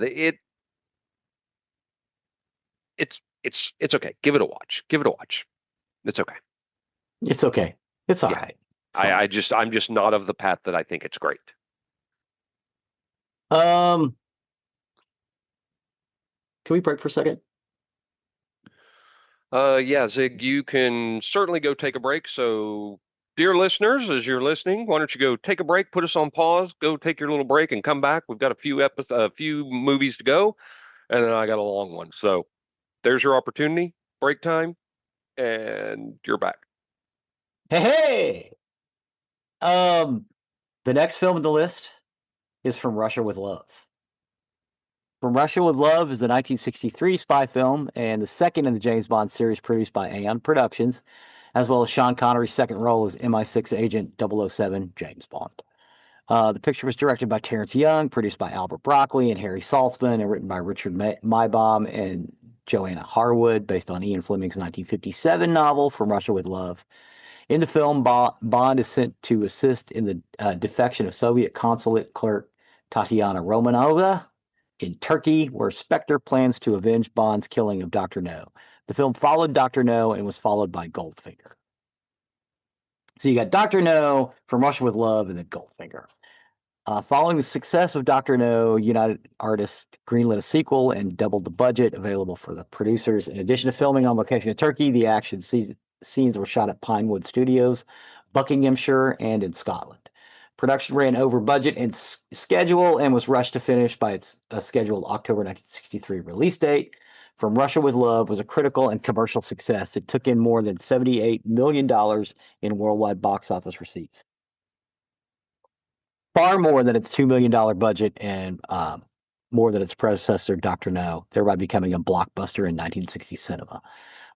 it's okay. Give it a watch. Give it a watch. It's okay. It's okay. It's all Yeah. right. It's all right. I'm just not of the path that I think it's great. Um, can we break for a second? Yeah, Zig, you can certainly go take a break. So, dear listeners, as you're listening, why don't you go take a break, put us on pause, go take your little break, and come back. We've got a few movies to go, and then I got a long one. So, there's your opportunity, break time, and you're back. Hey, hey. Um, the next film on the list is From Russia with Love. From Russia with Love is a 1963 spy film and the second in the James Bond series produced by Aeon Productions, as well as Sean Connery's second role as MI6 agent 007 James Bond. The picture was directed by Terrence Young, produced by Albert Broccoli and Harry Saltzman, and written by Richard Maibaum and Joanna Harwood, based on Ian Fleming's 1957 novel From Russia with Love. In the film, Bond is sent to assist in the defection of Soviet consulate clerk Tatiana Romanova in Turkey, where Spectre plans to avenge Bond's killing of Dr. No. The film followed Dr. No and was followed by Goldfinger. So you got Dr. No, From Russia with Love, and then Goldfinger. Following the success of Dr. No, United Artists greenlit a sequel and doubled the budget available for the producers. In addition to filming on location in Turkey, the action scenes were shot at Pinewood Studios, Buckinghamshire, and in Scotland. Production ran over budget and schedule and was rushed to finish by its scheduled October 1963 release date. From Russia with Love was a critical and commercial success. It took in more than $78 million in worldwide box office receipts, far more than its $2 million budget and more than its predecessor, Dr. No, thereby becoming a blockbuster in 1960 cinema.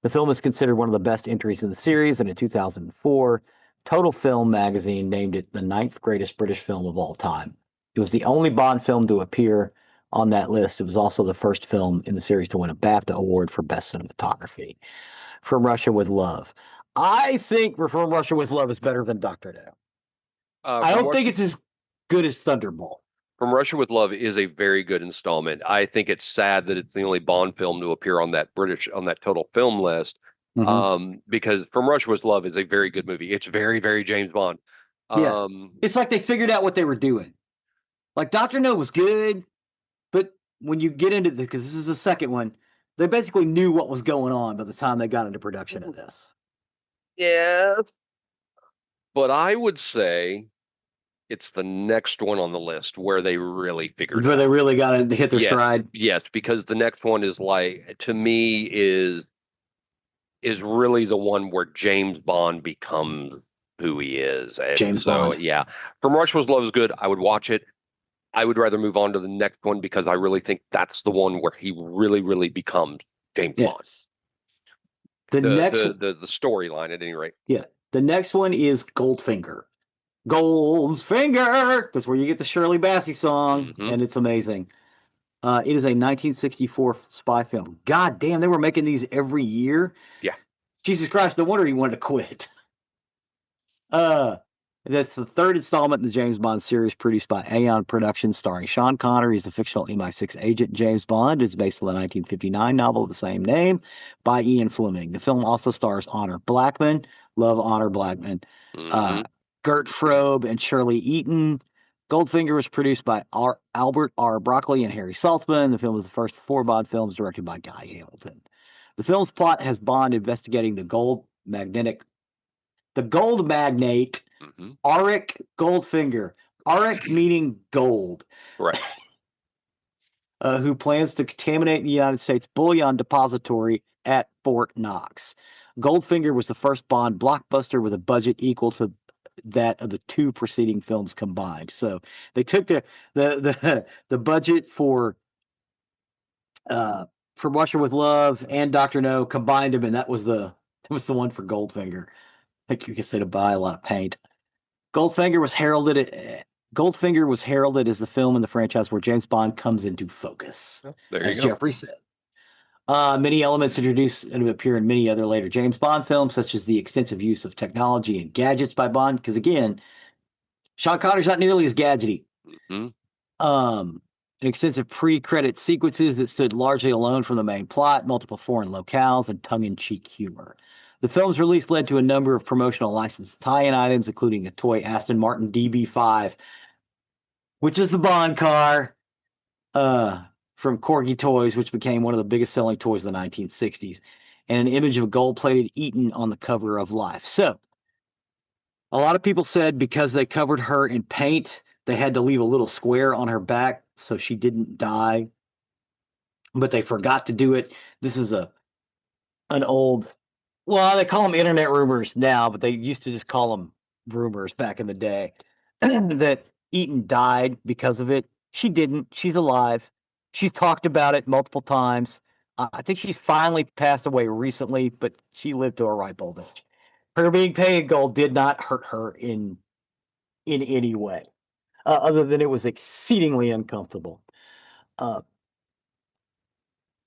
The film is considered one of the best entries in the series, and in 2004, Total Film magazine named it the ninth greatest British film of all time. It was the only Bond film to appear on that list. It was also the first film in the series to win a BAFTA award for Best Cinematography. From Russia with Love. I think From Russia with Love is better than Dr. No. I don't think it's as good as Thunderball. From Russia with Love is a very good installment. I think it's sad that it's the only Bond film to appear on that total film list. Because From Russia with Love is a very good movie. It's very, very James Bond. Yeah. It's like they figured out what they were doing. Like Dr. No was good, but when you get into this, because this is the second one, they basically knew what was going on by the time they got into production of this. Yeah. But I would say it's the next one on the list where they really figured Where it they out. really got to hit their stride. Yes, because the next one is like, to me, is really the one where James Bond becomes who he is. And James so, Bond. yeah, From Russia with Love is good. I would watch it. I would rather move on to the next one because I really think that's the one where he really, really becomes James Bond. The next the storyline at any rate. Yeah. The next one is Goldfinger. Goldfinger. That's where you get the Shirley Bassey song, and it's amazing. It is a 1964 spy film. God damn, they were making these every year. Yeah. Jesus Christ, no wonder he wanted to quit. That's the third installment in the James Bond series produced by Aeon Productions, starring Sean Connery as the fictional MI6 agent James Bond. It's based on the 1959 novel of the same name by Ian Fleming. The film also stars Honor Blackman, love Honor Blackman, Gert Frobe, and Shirley Eaton. Goldfinger was produced by Albert R. Broccoli and Harry Saltzman. The film was the first of 4 Bond films directed by Guy Hamilton. The film's plot has Bond investigating the gold magnate Auric Goldfinger. Auric meaning gold. Right. Who plans to contaminate the United States bullion depository at Fort Knox. Goldfinger was the first Bond blockbuster with a budget equal to that of the two preceding films combined. So they took the budget uh, for Russia with Love and Doctor No, combined them, and that was the one for Goldfinger. I think you could say to buy a lot of paint. Goldfinger was heralded. Goldfinger was heralded as the film in the franchise where James Bond comes into focus, Oh, there you as go. Geoffrey said. Many elements introduced and appear in many other later James Bond films, such as the extensive use of technology and gadgets by Bond. Because again, Sean Connery's not nearly as gadgety. Hmm. Um, and extensive pre-credit sequences that stood largely alone from the main plot, multiple foreign locales, and tongue-in-cheek humor. The film's release led to a number of promotional licensed tie-in items, including a toy Aston Martin DB5, which is the Bond car, uh, from Corgi Toys, which became one of the biggest selling toys of the 1960s, and an image of a gold-plated Eaton on the cover of Life. So, a lot of people said because they covered her in paint, they had to leave a little square on her back so she didn't die, but they forgot to do it. This is an old, well, they call them internet rumors now, but they used to just call them rumors back in the day that Eaton died because of it. She didn't. She's alive. She's talked about it multiple times. I think she's finally passed away recently, but she lived to a ripe old age. Her being painted gold did not hurt her in any way, other than it was exceedingly uncomfortable. Uh,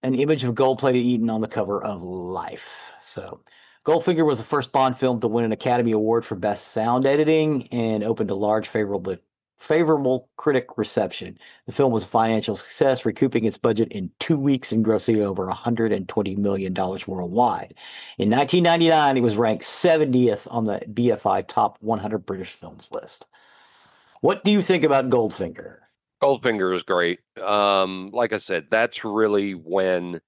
an image of gold-plated Eaton on the cover of Life. So, Goldfinger was the first Bond film to win an Academy Award for Best Sound Editing and opened a large favorable critic reception. The film was a financial success, recouping its budget in 2 weeks and grossing over $120 million worldwide. In 1999, it was ranked 70th on the BFI Top 100 British Films list. What do you think about Goldfinger? Goldfinger is great. Like I said, that's really when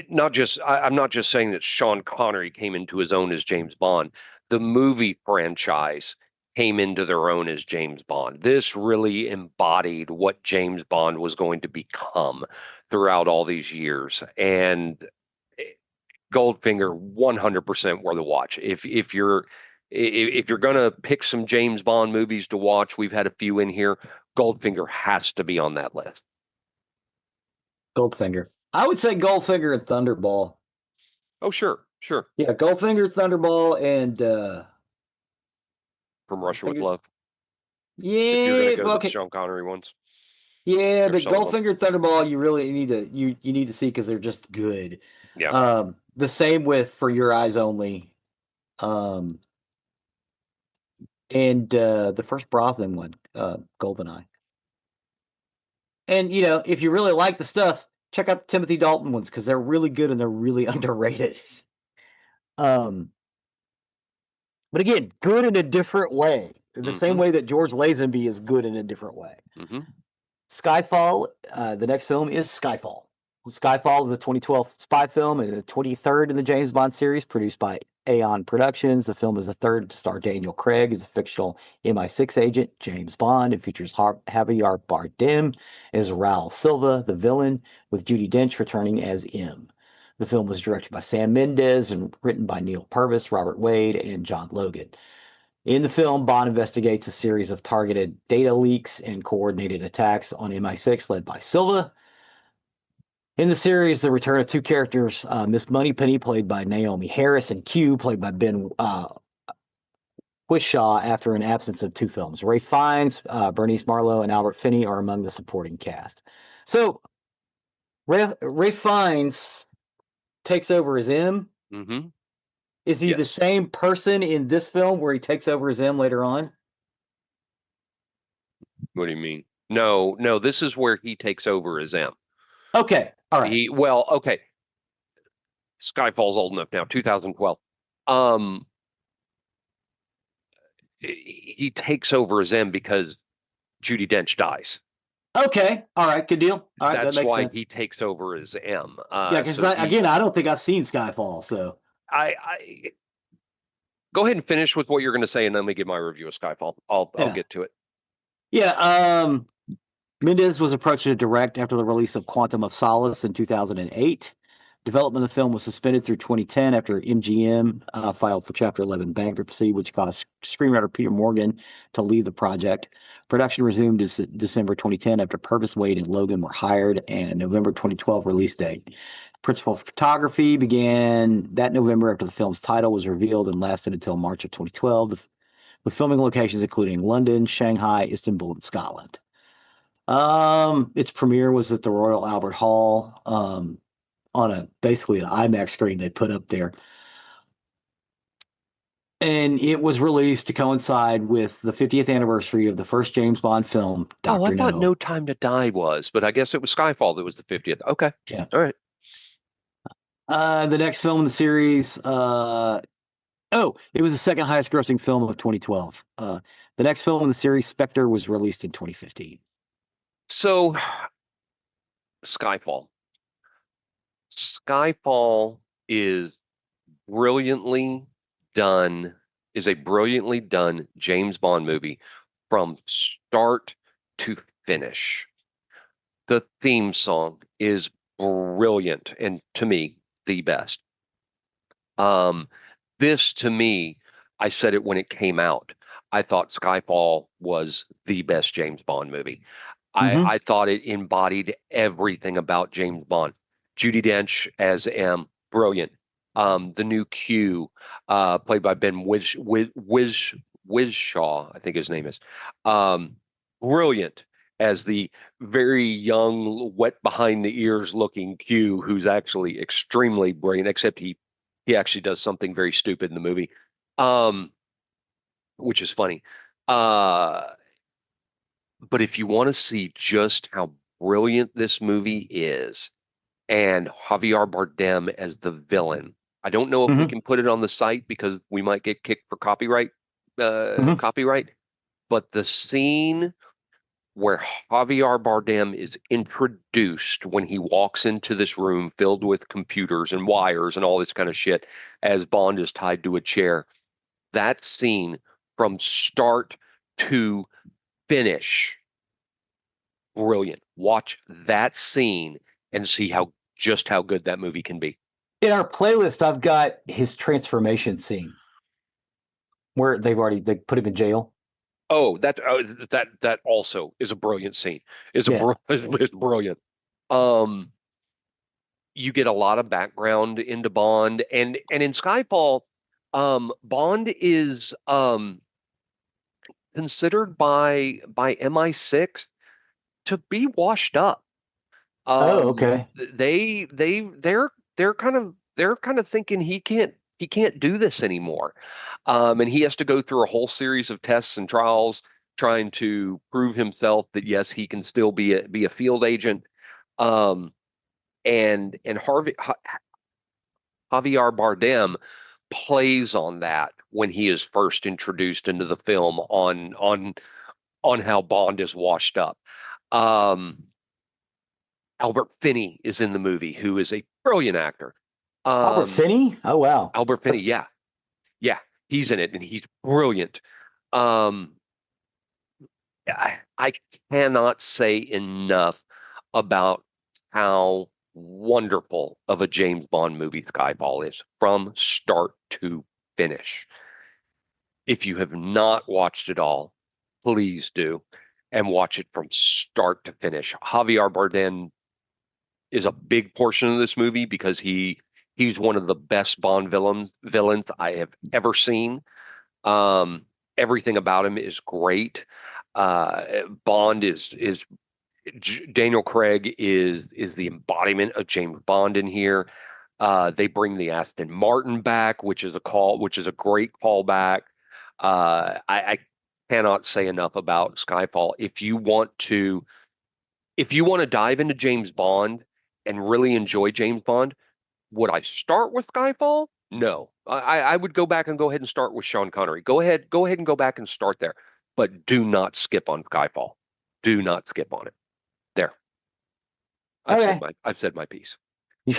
not just I'm not just saying that Sean Connery came into his own as James Bond. The movie franchise came into their own as James Bond. This really embodied what James Bond was going to become throughout all these years. And Goldfinger 100% worth a watch. If you're gonna pick some James Bond movies to watch, we've had a few in here. Goldfinger has to be on that list. Goldfinger. I would say Goldfinger and Thunderball. Oh, sure, sure. Yeah, Goldfinger, Thunderball, and From Russia with Goldfinger. Love. If you're gonna Yeah, go well, to the okay. Sean Connery ones, Yeah, there's but some of them. Goldfinger, Thunderball, you really need to see because they're just good. Yeah. The same with For Your Eyes Only, um, and the first Brosnan one, Goldeneye. And if you really like the stuff, check out the Timothy Dalton ones because they're really good and they're really underrated. Um, but again, good in a different way. The same Mm-hmm. way that George Lazenby is good in a different way. Mm-hmm. Skyfall, the next film is Skyfall. Skyfall is a 2012 spy film and the 23rd in the James Bond series, produced by Aeon Productions. The film is the third to star Daniel Craig as a fictional MI6 agent, James Bond, and features Javier Bardem as Raul Silva, the villain, with Judi Dench returning as M. The film was directed by Sam Mendes and written by Neil Purvis, Robert Wade, and John Logan. In the film, Bond investigates a series of targeted data leaks and coordinated attacks on MI6 led by Silva. In the series, the return of two characters, Miss Moneypenny, played by Naomi Harris, and Q, played by Ben Whishaw, after an absence of two films. Ray Fiennes, Bernice Marlowe, and Albert Finney are among the supporting cast. So, Ray Fiennes takes over as M. Mm-hmm. Is he the Yes. same person in this film where he takes over as M later on? What do you mean? No, no, this is where he takes over as M. Okay, all right. Okay. Skyfall's old enough now, 2012. Um, he takes over as M because Judi Dench dies. Okay. All right. Good deal. All right. That That's makes why sense. he takes over as M. Yeah, because So he, again, I don't think I've seen Skyfall. So I go ahead and finish with what you're going to say, and then let me give my review of Skyfall. I'll yeah, get to it. yeah. Mendez was approached to direct after the release of Quantum of Solace in 2008. Development of the film was suspended through 2010 after MGM filed for Chapter 11 bankruptcy, which caused screenwriter Peter Morgan to leave the project. Production resumed December 2010 after Purvis Wade and Logan were hired, and a November 2012 release date. Principal photography began that November after the film's title was revealed and lasted until March of 2012, with filming locations including London, Shanghai, Istanbul, and Scotland. Its premiere was at the Royal Albert Hall. On a basically an IMAX screen they put up there. And it was released to coincide with the 50th anniversary of the first James Bond film, Oh, I Dr. thought No No. Time to Die was, but I guess it was Skyfall that was the 50th. Okay. Yeah. All right. The next film in the series, it was the second highest grossing film of 2012. The next film in the series, Spectre, was released in 2015. So, Skyfall. Skyfall is brilliantly done, is a brilliantly done James Bond movie from start to finish. The theme song is brilliant and to me, the best. Um, this to me, I said it when it came out. I thought Skyfall was the best James Bond movie. Mm-hmm. I thought it embodied everything about James Bond. Judi Dench as M, brilliant. The new Q, played by Ben Whishaw, I think his name is, brilliant as the very young, wet behind the ears looking Q, who's actually extremely brilliant, except he actually does something very stupid in the movie, um, which is funny. Uh, but if you want to see just how brilliant this movie is, and Javier Bardem as the villain, I don't know if we Mm-hmm. can put it on the site because we might get kicked for Mm-hmm. copyright. But the scene where Javier Bardem is introduced when he walks into this room filled with computers and wires and all this kind of shit as Bond is tied to a chair. That scene from start to finish, brilliant. Watch that scene and see how good that movie can be. In our playlist, I've got his transformation scene where they put him in jail. Oh, that also is a brilliant scene. Yeah. Is brilliant. Um, you get a lot of background into Bond, and in Skyfall, Bond is considered by MI6 to be washed up. Oh, Um, okay. they're kind of thinking he can't do this anymore, and he has to go through a whole series of tests and trials trying to prove himself that yes, he can still be a field agent. Um, and Javier Bardem plays on that when he is first introduced into the film on how Bond is washed up. Um, Albert Finney is in the movie, who is a brilliant actor. Albert Um, Finney? Oh, wow. Albert Finney, That's yeah, yeah, he's in it and he's brilliant. Um, I cannot say enough about how wonderful of a James Bond movie Skyfall is from start to finish. If you have not watched it all, please do and watch it from start to finish. Javier Bardem is a big portion of this movie because he's one of the best Bond villains I have ever seen. Um, Everything about him is great. Bond is Daniel Craig is the embodiment of James Bond in here. They bring the Aston Martin back, which is a great callback. I cannot say enough about Skyfall. If you want to dive into James Bond and really enjoy James Bond, would I start with Skyfall? No. I would go back and go ahead and start with Sean Connery. Go ahead and go back and start there. But do not skip on Skyfall. Do not skip on it. There. okay. I've said my piece.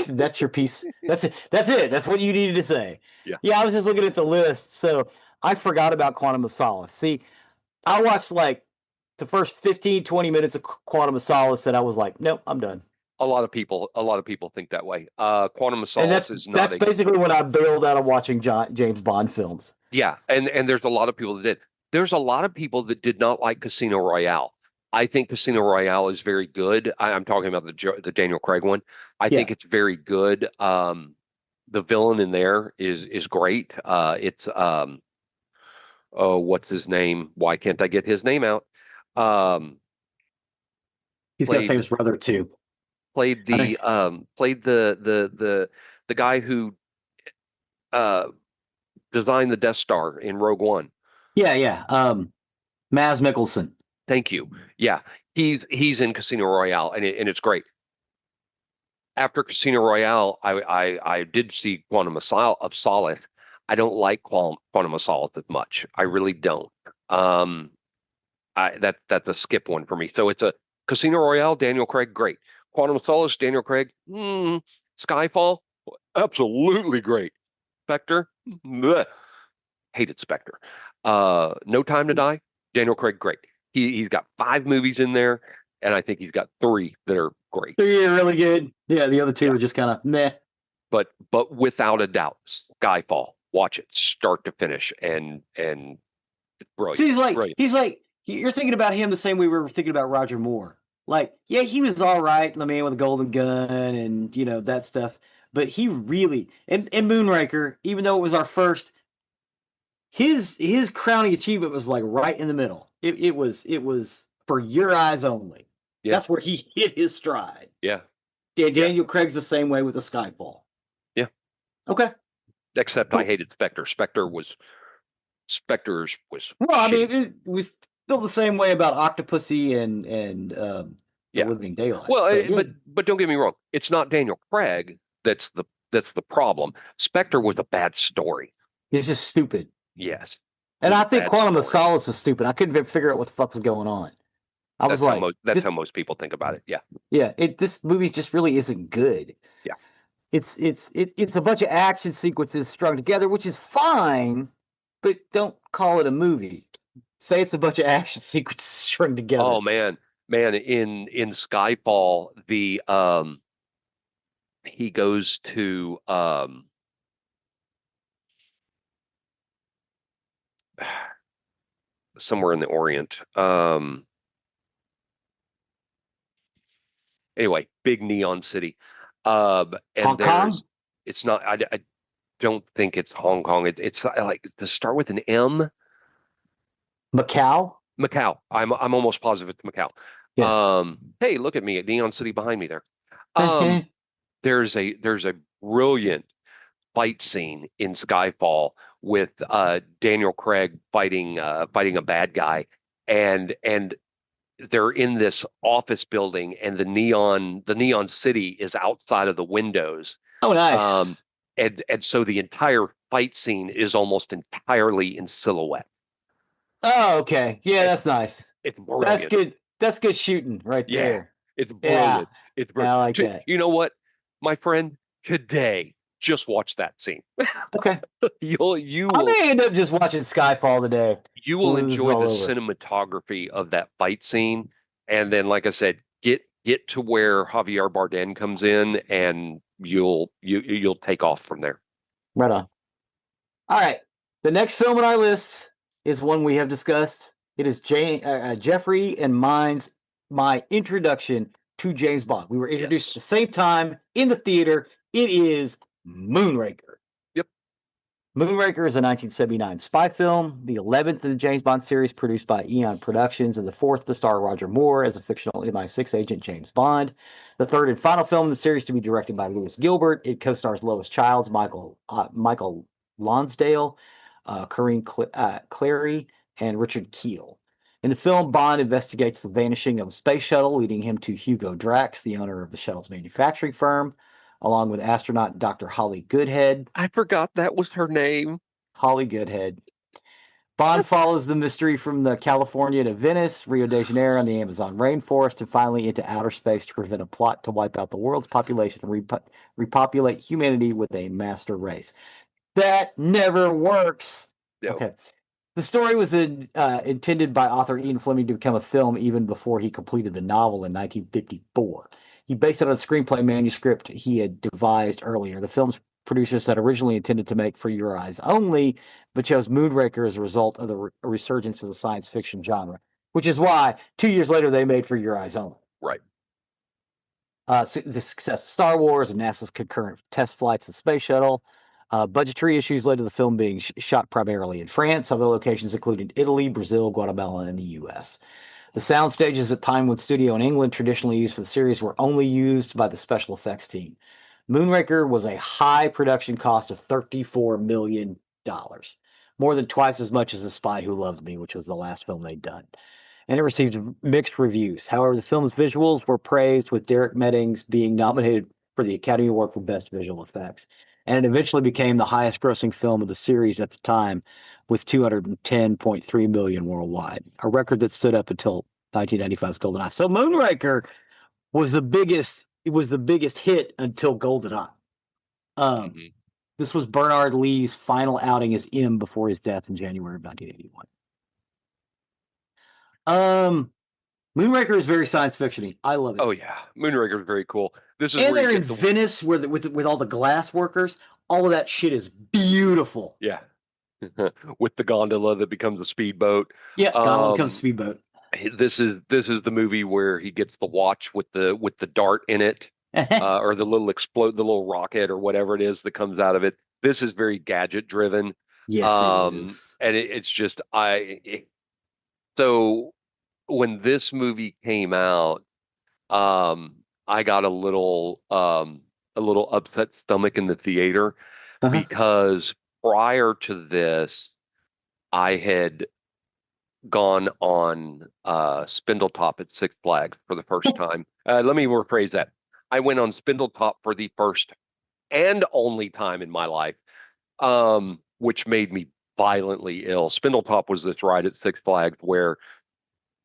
That's your piece. That's it. That's it. That's what you needed to say. Yeah. Yeah, I was just looking at the list, so I forgot about Quantum of Solace. See, I watched like the first 15, 20 minutes of Quantum of Solace, and I was like, nope, I'm done. A lot of people think that way. Quantum of And Solace is not that's a basically when I bailed out of watching James Bond films. Yeah, and there's a lot of people that did. There's a lot of people that did not like Casino Royale. I think Casino Royale is very good. I'm talking about the Daniel Craig one. I think Yeah, it's very good. The villain in there is great. It's oh, what's his name? Why can't I get his name out? Um, he's got a played famous brother too. played I don't. played the guy who uh designed the Death Star in Rogue One. Yeah, yeah. Maz Mikkelsen. Thank you. Yeah, he's in Casino Royale, and it's great. After Casino Royale, I did see of Solace. I don't like Quantum of Solace as much. I really don't. Um, that's a skip one for me. So it's a Casino Royale, Daniel Craig, great. Quantum of Solace, Daniel Craig, Skyfall, absolutely great. Spectre, bleh, hated Spectre. No Time to Die, Daniel Craig, great. He's got 5 movies in there, and I think he's got 3 that are great. Three are really good. Yeah, the other two Yeah, are just kind of meh. but without a doubt, Skyfall, watch it start to finish, and it's See, brilliant, brilliant. he's like you're thinking about him the same way we were thinking about Roger Moore. Like, yeah, he was all right, the man with a golden gun and that stuff. But he really and Moonraker, even though it was our first, his crowning achievement was like right in the middle. It was for your eyes only. Yeah, That's where he hit his stride. yeah, Yeah, yeah, Daniel Craig's the same way with the Skyfall. yeah. Okay, Except I cool. hated Spectre. Spectre's was Well, I mean, shitty. we feel the same way about Octopussy and the Yeah. Living Daylights. Well, So yeah, but don't get me wrong. It's not Daniel Craig that's the problem. Spectre was a bad story. it's just stupid. Yes, it And was I a think bad Quantum of story. Solace was stupid. I couldn't figure out what the fuck was going on. I was like, That's this, how most people think about it. Yeah, yeah, this movie just really isn't good. yeah. It's a bunch of action sequences strung together, which is fine, but don't call it a movie. Say it's a bunch of action sequences strung Oh together. man, in Skyfall, the he goes to somewhere in the Orient. Anyway, big neon city. And Hong Kong, it's not. I don't think it's Hong Kong. It's like to start with an M. Macau. Macau. I'm almost positive it's Macau. Yes. Hey, look at me at neon city behind me there. Um, there's a brilliant fight scene in Skyfall with Daniel Craig fighting a bad guy, and they're in this office building, and the neon city is outside of the windows, Oh, um, nice. and so the entire fight scene is almost entirely in silhouette. Oh, okay. Yeah, It's that's nice. it's That's brilliant. good. That's good shooting right Yeah, there. it's Yeah, brilliant. It's yeah, I brilliant. like that. You know what, my friend? Today, just watch that scene. Okay. You I will may end up just watching Skyfall today you will when this is enjoy all the over. cinematography of that fight scene, and then, like I said, get to where Javier Bardem comes in, and you'll take off from there. Right on. All right. The next film on our list is one we have discussed. It is Jeffrey and my introduction to James Bond. We were introduced at Yes. the same time in the theater. It is Moonraker. Yep. Moonraker is a 1979 spy film, the 11th in the James Bond series produced by Eon Productions, and the fourth to star Roger Moore as a fictional MI6 agent James Bond. The third and final film in the series to be directed by Lewis Gilbert. It co-stars Lois Childs, Michael Lonsdale, Clary, and Richard Kiel. In the film, Bond investigates the vanishing of a space shuttle, leading him to Hugo Drax, the owner of the shuttle's manufacturing firm, along with astronaut Dr. Holly Goodhead. I forgot that was her name. Holly Goodhead. Bond follows the mystery from the California to Venice, Rio de Janeiro, and the Amazon rainforest, and finally into outer space to prevent a plot to wipe out the world's population and repopulate humanity with a master race. That never works. No. Okay. The story was intended by author Ian Fleming to become a film even before he completed the novel in 1954. He based it on a screenplay manuscript he had devised earlier. The film's producers had originally intended to make For Your Eyes Only, but chose Moonraker as a result of the resurgence of the science fiction genre, which is why 2 years later they made For Your Eyes Only. Right. The success of Star Wars and NASA's concurrent test flights of the space shuttle. Budgetary issues led to the film being shot primarily in France. Other locations included Italy, Brazil, Guatemala, and the U.S. The sound stages at Pinewood Studio in England, traditionally used for the series, were only used by the special effects team. Moonraker was a high production cost of $34 million, more than twice as much as The Spy Who Loved Me, which was the last film they'd done, and it received mixed reviews. However, the film's visuals were praised, with Derek Meddings being nominated for the Academy Award for Best Visual Effects. And it eventually became the highest grossing film of the series at the time, with 210.3 million worldwide, a record that stood up until 1995's GoldenEye. So Moonraker was the biggest. It was the biggest hit until GoldenEye. Um, Hmm. this was Bernard Lee's final outing as M before his death in January of 1981. Um, Moonraker is very science fictiony. I love it. Oh yeah, Moonraker is very cool. This is And where you they're in get the Venice, where with all the glass workers. All of that shit is beautiful. yeah with the gondola that becomes a speedboat. Yeah, Gondola becomes a Um, speedboat. this is the movie where he gets the watch with the dart in it, or the little rocket or whatever it is that comes out of it. This is very gadget driven, Yes, it is. and it's just so when this movie came out, I got a little upset stomach in the theater Uh-huh. because prior to this, I had gone on Spindletop at Six Flags for the first time. Let me rephrase that. I went on Spindletop for the first and only time in my life, which made me violently ill. Spindletop was this ride at Six Flags where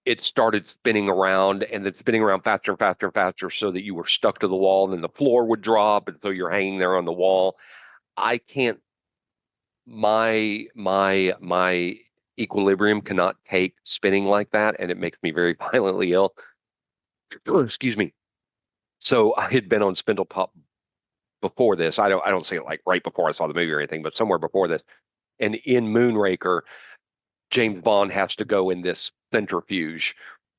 it started spinning around and then spinning around faster and faster and faster so that you were stuck to the wall and then the floor would drop and so you're hanging there on the wall. I can't my equilibrium cannot take spinning like that and it makes me very violently ill. Oh, excuse me. So I had been on Spindletop before this. I don't say it like right before I saw the movie or anything, but somewhere before this. And in Moonraker, James Bond has to go in this centrifuge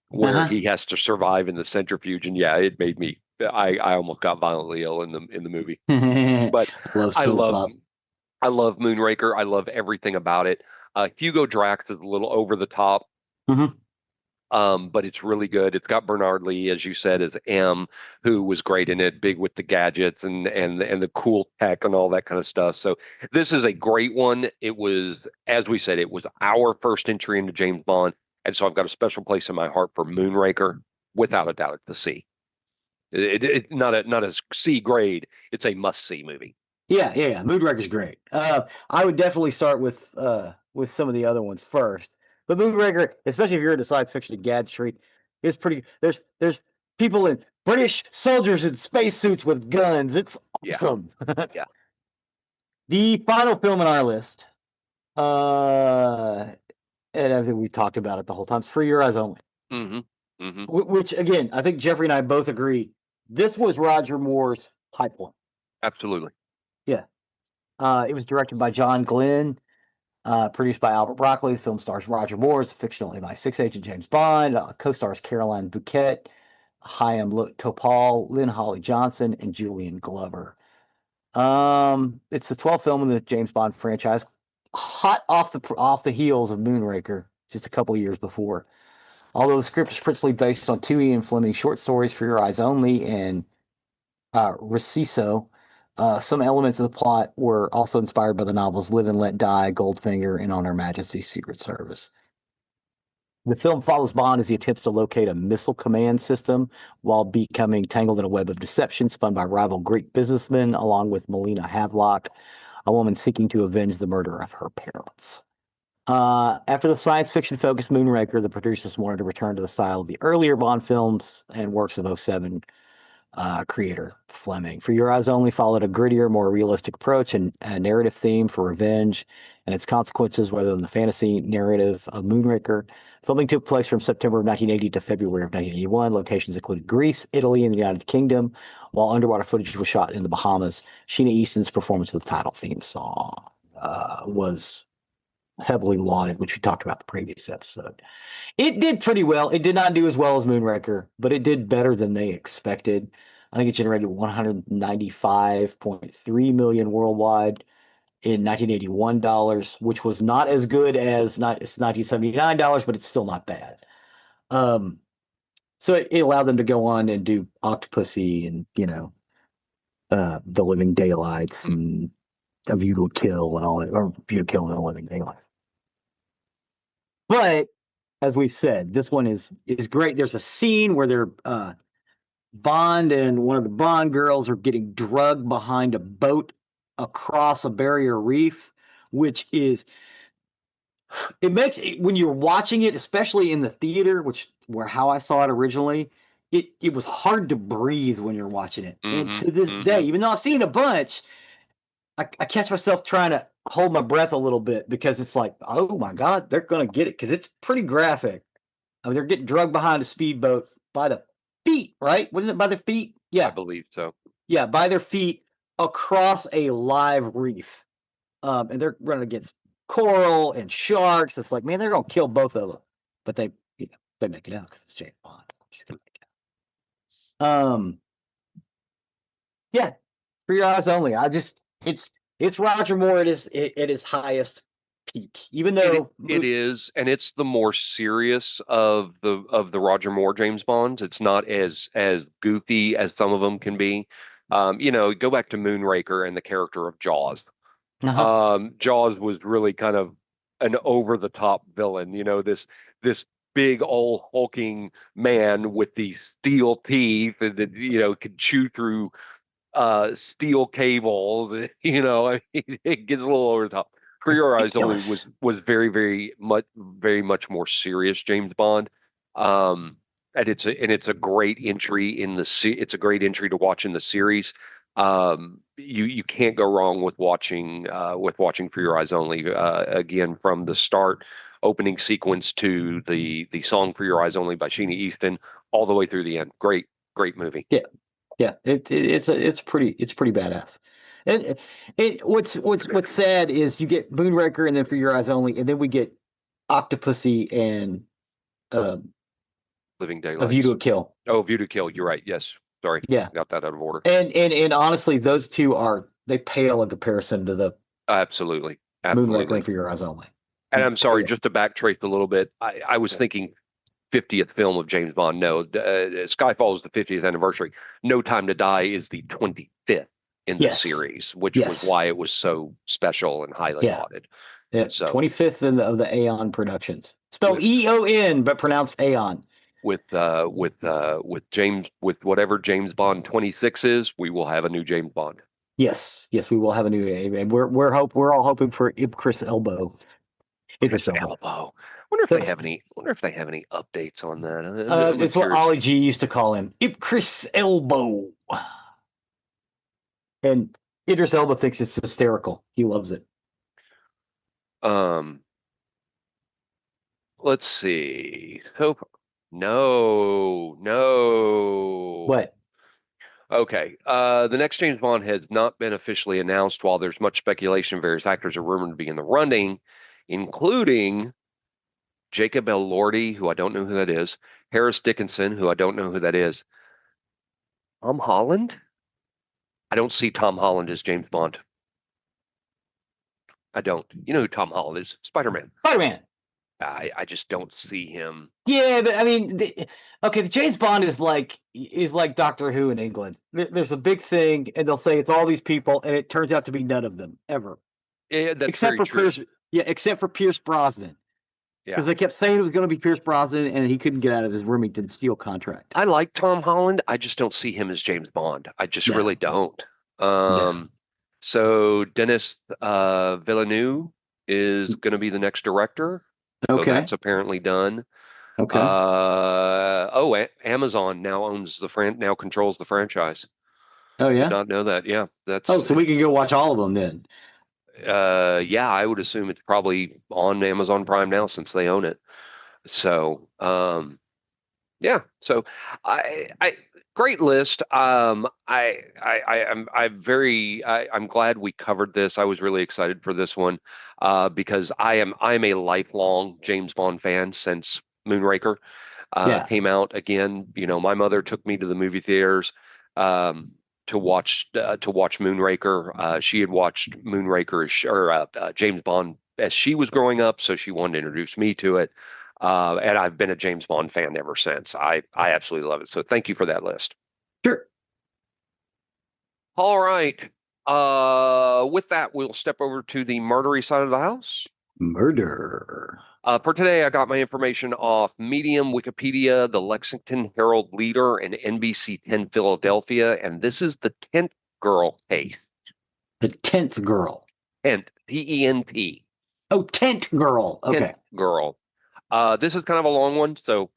where Uh-huh. he has to survive in the centrifuge. And yeah, it made me I almost got violently ill in the movie. But Love I love Spindletop. I love Moonraker. I love everything about it. Hugo Drax is a little over the top, Mm-hmm. but it's really good. It's got Bernard Lee, as you said, as M, who was great in it, big with the gadgets and the cool tech and all that kind of stuff. So this is a great one. It was, as we said, it was our first entry into James Bond, and so I've got a special place in my heart for Moonraker. Without a doubt, it's a C. Not a C grade. It's a must see movie. Yeah, yeah, yeah. Moonraker's great. I would definitely start with some of the other ones first. But Moonraker, especially if you're into science fiction and gadgetry, is pretty. There's people in British soldiers in spacesuits with guns. It's Yeah, awesome. yeah. The final film on our list, uh, and I think we talked about it the whole time. It's For Your Eyes Only. Hmm. Hmm. Which again, I think Geoffrey and I both agree. This was Roger Moore's high point. Absolutely. Yeah. It was directed by John Glenn. Produced by Albert Broccoli, the film stars Roger Moore as a fictional MI6 agent James Bond, co-stars Caroline Bouquet, Chaim Topol, Lynn Holly Johnson, and Julian Glover. It's the 12th film in the James Bond franchise, hot off the heels of Moonraker, just a couple of years before. Although the script is principally based on two Ian Fleming short stories, For Your Eyes Only and Reciso. Some elements of the plot were also inspired by the novels Live and Let Die, Goldfinger, and On Her Majesty's Secret Service. The film follows Bond as he attempts to locate a missile command system while becoming tangled in a web of deception spun by rival Greek businessmen, along with Melina Havelock, a woman seeking to avenge the murder of her parents. After the science fiction focused Moonraker, the producers wanted to return to the style of the earlier Bond films and works of '07 creator Fleming. For Your Eyes Only followed a grittier, more realistic approach and a narrative theme for revenge and its consequences rather than the fantasy narrative of Moonraker. Filming took place from September of 1980 to February of 1981. Locations included Greece, Italy, and the United Kingdom, while underwater footage was shot in the Bahamas. Sheena Easton's performance of the title theme song was heavily lauded, which we talked about the previous episode. It did pretty well. It did not do as well as Moonraker, but it did better than they expected. I think it generated 195.3 million worldwide in 1981 dollars, which was not as good as it's 1979 dollars, but it's still not bad. Um, so it allowed them to go on and do Octopussy and The Living Daylights Hmm. and A View to a Kill and all that, or View to Kill and The Living Daylights. But as we said, this one is great. There's a scene where they're Bond and one of the Bond girls are getting drugged behind a boat across a barrier reef, which is it makes it, when you're watching it, especially in the theater, which where how I saw it originally, it was hard to breathe when you're watching it. And Mm-hmm. to this day, Mm-hmm. even though I've seen it a bunch, I catch myself trying to hold my breath a little bit because it's like, oh my God, they're gonna get it because it's pretty graphic. I mean, they're getting drugged behind a speedboat by the feet, right? Wasn't it by the feet? I Yeah, believe so. yeah, by their feet across a live reef. And they're running against coral and sharks. It's like, man, they're gonna kill both of them, but they make it out because it's James Bond. She's gonna make it out. Yeah, For Your Eyes Only. It's Roger Moore at his highest peak, even though It is, and it's the more serious of the Roger Moore James Bonds. It's not as goofy as some of them can be. Go back to Moonraker and the character of Jaws. uh-huh. Jaws was really kind of an over the top villain. This big old hulking man with these steel teeth that could chew through steel cable. I mean, it gets a little over the top. For Your Eyes Only was Ridiculous. was very much more serious James Bond. And it's a great entry in it's a great entry to watch in the series. You can't go wrong with watching For Your Eyes Only. Again, from the start opening sequence to the song For Your Eyes Only by Sheena Easton all the way through the end. Great movie. Yeah, yeah. It's pretty badass. And what's sad is you get Moonraker and then For Your Eyes Only, and then we get Octopussy and uh, Living A View to Daylights. a Kill. Oh, View to Kill. You're right. Yes. Sorry. Yeah, Got that out of order. and honestly, those two they pale in comparison to the Absolutely. Moonraker and Absolutely. For Your Eyes Only. And I'm sorry, Yeah. just to backtrace a little bit. I was thinking 50th film of James Bond. No, Skyfall is the 50th anniversary. No Time to Die is the 25th in the Yes. series, which was Yes. why it was so special and highly Yeah. lauded. Yeah. So 25th of the Aeon Productions. Spelled with EON, but pronounced Aeon. with James with whatever James Bond 26 is, we will have a new James Bond. Yes. Yes, we will have a new and we're all hoping for Chris Elbow. Idris Chris Elba. Elbow. Wonder if they That's have any. Wonder if they have any updates on that. I'm it's what curious. Ollie G used to call him. Chris Elbow. And Idris Elba thinks it's hysterical. He loves it. Um, let's see. So, no, no. What? Okay. The next James Bond has not been officially announced. While there's much speculation, various actors are rumored to be in the running, including Jacob Elordi, who I don't know who that is, Harris Dickinson, who I don't know who that is, Tom Holland. I don't see Tom Holland as James Bond. I don't. You know who Tom Holland is? Spider-Man. Spider-Man. I just don't see him. Yeah, but I mean, okay, the James Bond is like Doctor Who in England. There's a big thing, and they'll say it's all these people, and it turns out to be none of them ever, Yeah, that's except very for true. Pierce. Yeah, except for Pierce Brosnan, because Yeah. they kept saying it was going to be Pierce Brosnan, and he couldn't get out of his Remington Steel contract. I like Tom Holland. I just don't see him as James Bond. I just Yeah, really don't. yeah. So Denis Villeneuve is going to be the next director. So Okay, that's apparently done. Okay. Amazon now owns now controls the franchise. Oh Did yeah. not know that. Yeah, Oh, that's so we can go watch all of them then. yeah, I would assume it's probably on Amazon Prime now since they own it. So, yeah. So, I great list. I'm glad we covered this. I was really excited for this one, because I'm a lifelong James Bond fan since Moonraker Yeah. came out again. You know, my mother took me to the movie theaters um, to watch Moonraker. She had watched Moonraker James Bond as she was growing up, so she wanted to introduce me to it. And I've been a James Bond fan ever since. I absolutely love it. So thank you for that list. Sure. All right. With that, we'll step over to the murdery side of the house. Murder. For today, I got my information off Medium, Wikipedia, the Lexington Herald Leader, and NBC 10 Philadelphia. And this is the 10th girl case. The tenth girl. 10th, Tent. Oh, tent girl. 10th Okay. girl. This is kind of a long one. So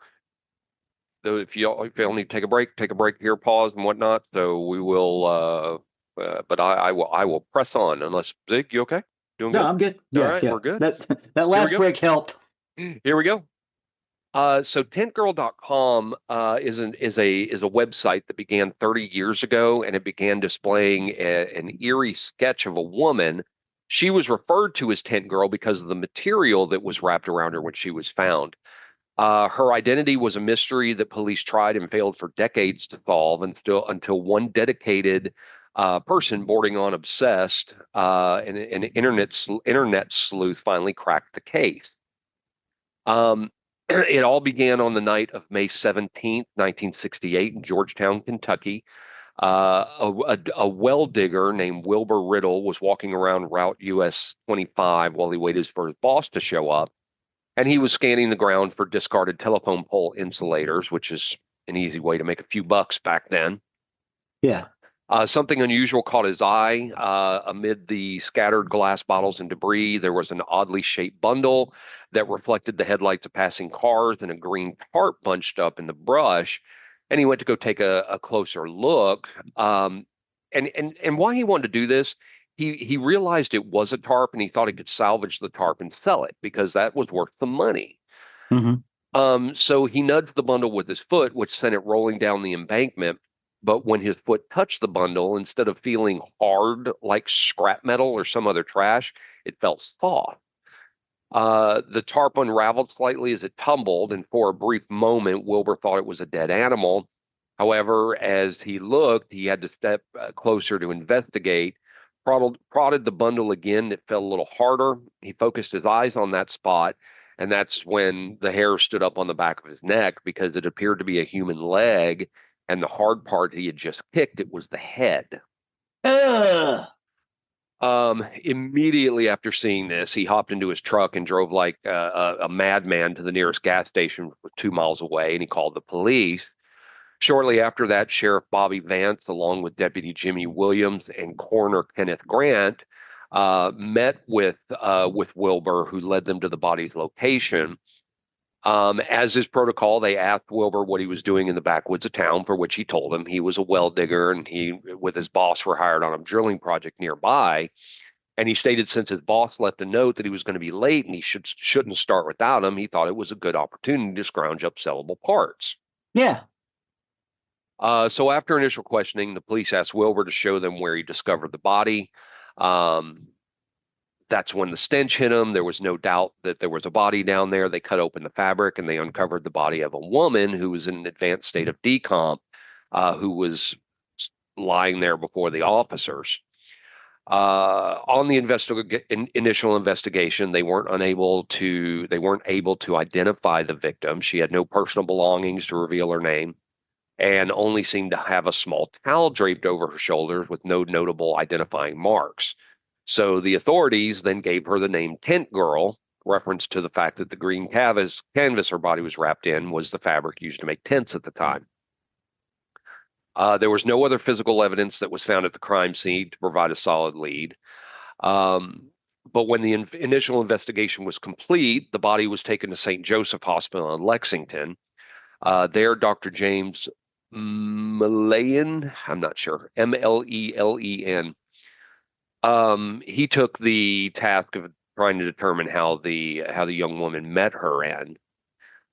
if you all need to take a break here, pause and whatnot. So we will, but I will press on unless Zig, you okay? Doing No, good? I'm good. All Yeah, right, yeah. we're good. That Here we last go. break helped. Here we go. So tentgirl.com is a website that began 30 years ago, and it began displaying an eerie sketch of a woman. She was referred to as Tent Girl because of the material that was wrapped around her when she was found. Her identity was a mystery that police tried and failed for decades to solve, until one dedicated person bordering on obsessed, an internet sleuth finally cracked the case. Um, it all began on the night of May 17th, 1968, in Georgetown, Kentucky. A well digger named Wilbur Riddle was walking around Route US 25 while he waited for his boss to show up. And he was scanning the ground for discarded telephone pole insulators, which is an easy way to make a few bucks back then. Yeah. Something unusual caught his eye. Amid the scattered glass bottles and debris, there was an oddly shaped bundle that reflected the headlights of passing cars and a green tarp bunched up in the brush. And he went to go take a closer look. And why he wanted to do this, he realized it was a tarp and he thought he could salvage the tarp and sell it because that was worth the money. Hmm. So he nudged the bundle with his foot, which sent it rolling down the embankment. But when his foot touched the bundle, instead of feeling hard like scrap metal or some other trash, it felt soft. The tarp unraveled slightly as it tumbled, and for a brief moment, Wilbur thought it was a dead animal. However, as he looked, he had to step closer to investigate. Prodded the bundle again. It fell a little harder. He focused his eyes on that spot, and that's when the hair stood up on the back of his neck because it appeared to be a human leg. And the hard part he had just picked, it was the head. Ugh. Immediately after seeing this, he hopped into his truck and drove like a madman to the nearest gas station 2 miles away, and he called the police. Shortly after that, Sheriff Bobby Vance, along with Deputy Jimmy Williams and Coroner Kenneth Grant, met with Wilbur, who led them to the body's location. As is protocol, they asked Wilbur what he was doing in the backwoods of town, for which he told them he was a well digger and he, with his boss, were hired on a drilling project nearby. And he stated since his boss left a note that he was going to be late and he shouldn't start without him, he thought it was a good opportunity to scrounge up sellable parts. Yeah. So after initial questioning, the police asked Wilbur to show them where he discovered the body. Um, that's when the stench hit him. There was no doubt that there was a body down there. They cut open the fabric and they uncovered the body of a woman who was in an advanced state of decomp, who was lying there before the officers. On the initial investigation, they weren't able to identify the victim. She had no personal belongings to reveal her name, and only seemed to have a small towel draped over her shoulders with no notable identifying marks. So the authorities then gave her the name Tent Girl, reference to the fact that the green canvas her body was wrapped in was the fabric used to make tents at the time. There was no other physical evidence that was found at the crime scene to provide a solid lead. Um, But when the initial investigation was complete, the body was taken to St. Joseph Hospital in Lexington. There, Dr. James Melean, I'm not sure, Mlelen, he took the task of trying to determine how the young woman met her end.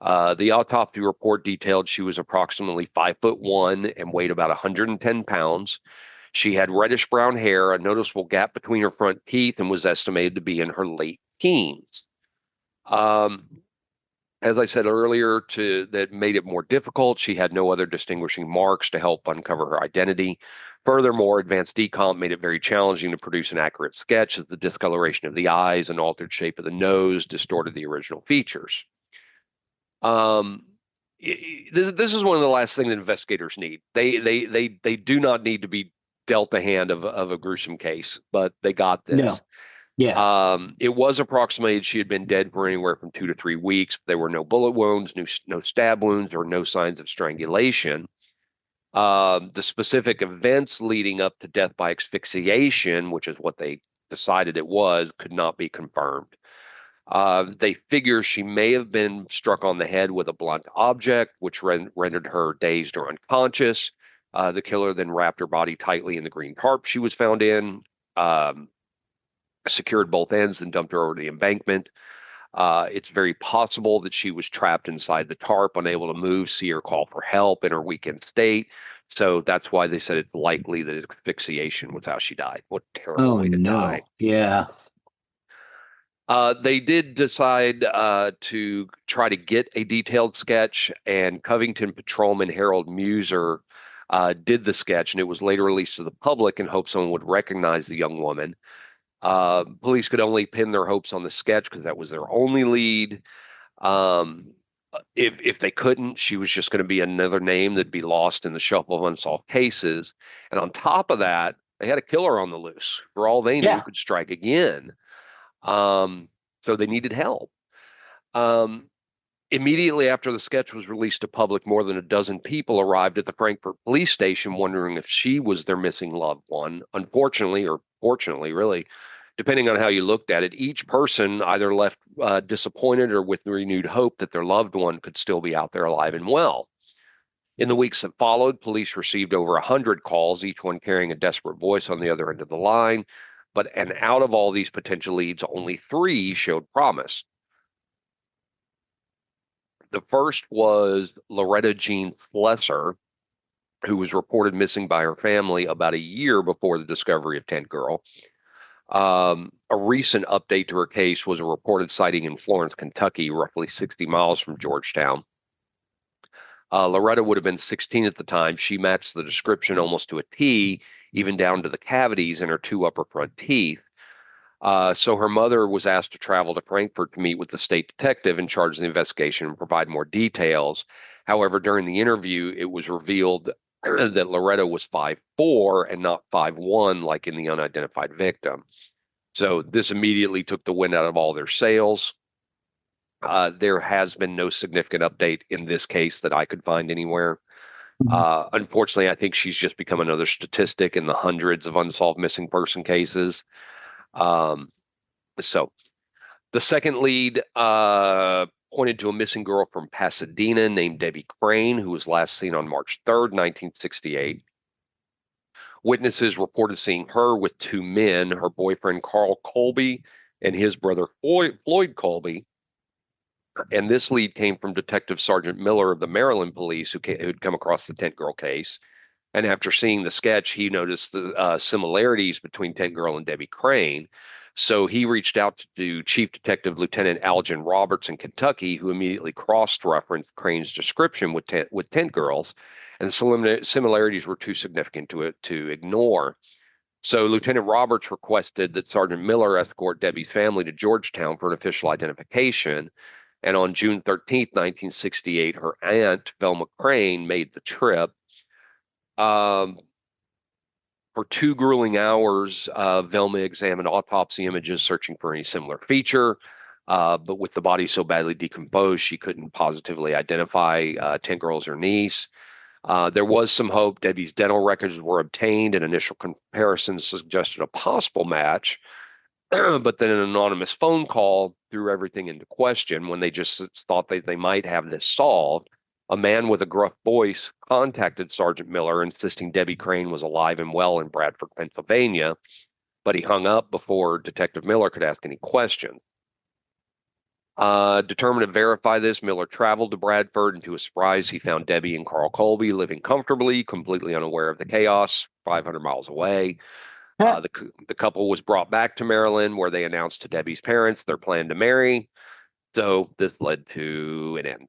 The autopsy report detailed she was approximately 5'1" and weighed about 110 pounds. She had reddish brown hair, a noticeable gap between her front teeth, and was estimated to be in her late teens. Um, as I said earlier, that made it more difficult. She had no other distinguishing marks to help uncover her identity. Furthermore, advanced decomp made it very challenging to produce an accurate sketch, as the discoloration of the eyes and altered shape of the nose distorted the original features. Um, this is one of the last things that investigators need. They do not need to be dealt the hand of a gruesome case, but they got this. No. Yeah. It was approximated she had been dead for anywhere from 2 to 3 weeks. There were no bullet wounds, no stab wounds, or no signs of strangulation. The specific events leading up to death by asphyxiation, which is what they decided it was, could not be confirmed. They figure she may have been struck on the head with a blunt object, which rendered her dazed or unconscious. The killer then wrapped her body tightly in the green tarp she was found in, um, secured both ends, and dumped her over the embankment. It's very possible that she was trapped inside the tarp, unable to move, see, or call for help in her weakened state. So that's why they said it's likely that asphyxiation was how she died. What a terrible Oh way to die. no. Yeah. They did decide to try to get a detailed sketch, and Covington patrolman Harold Muser did the sketch, and it was later released to the public in hopes someone would recognize the young woman. Police could only pin their hopes on the sketch because that was their only lead. Um, if they couldn't, she was just going to be another name that'd be lost in the shuffle of unsolved cases. And on top of that, they had a killer on the loose. For all they knew, Yeah. could strike again. Um, so they needed help. Um, Immediately after the sketch was released to public, more than a dozen people arrived at the Frankfurt police station wondering if she was their missing loved one. Unfortunately, or fortunately, really, depending on how you looked at it, each person either left disappointed or with renewed hope that their loved one could still be out there alive and well. In the weeks that followed, police received over 100 calls, each one carrying a desperate voice on the other end of the line. And out of all these potential leads, only three showed promise. The first was Loretta Jean Slesser, who was reported missing by her family about a year before the discovery of Tent Girl. A recent update to her case was a reported sighting in Florence, Kentucky, roughly 60 miles from Georgetown. Loretta would have been 16 at the time. She matched the description almost to a T, even down to the cavities in her two upper front teeth. So her mother was asked to travel to Frankfurt to meet with the state detective in charge of the investigation and provide more details. However, during the interview, it was revealed that Loretta was 5'4" and not 5'1" like in the unidentified victim. So this immediately took the wind out of all their sails. There has been no significant update in this case that I could find anywhere. Unfortunately, I think she's just become another statistic in the hundreds of unsolved missing person cases. Um, so the second lead pointed to a missing girl from Pasadena named Debbie Crane, who was last seen on March 3rd, 1968. Witnesses reported seeing her with two men, her boyfriend Carl Colby and his brother Floyd Colby. And this lead came from Detective Sergeant Miller of the Maryland Police, who'd come across the Tent Girl case. And after seeing the sketch, he noticed the similarities between Tent Girl and Debbie Crane. So he reached out to Chief Detective Lieutenant Algen Roberts in Kentucky, who immediately cross-referenced Crane's description with Tent Girls, and the similarities were too significant to ignore. So Lieutenant Roberts requested that Sergeant Miller escort Debbie's family to Georgetown for an official identification. And on June 13th, 1968, her aunt, Velma Crane, made the trip. For 2 grueling hours, Velma examined autopsy images searching for any similar feature. But with the body so badly decomposed, she couldn't positively identify Tent Girl as her niece. There was some hope. Debbie's dental records were obtained, and initial comparisons suggested a possible match. But then an anonymous phone call threw everything into question when they just thought they might have this solved. A man with a gruff voice contacted Sergeant Miller, insisting Debbie Crane was alive and well in Bradford, Pennsylvania, but he hung up before Detective Miller could ask any questions. Determined to verify this, Miller traveled to Bradford, and to his surprise, he found Debbie and Carl Colby living comfortably, completely unaware of the chaos, 500 miles away. The couple was brought back to Maryland, where they announced to Debbie's parents their plan to marry. So this led to an end.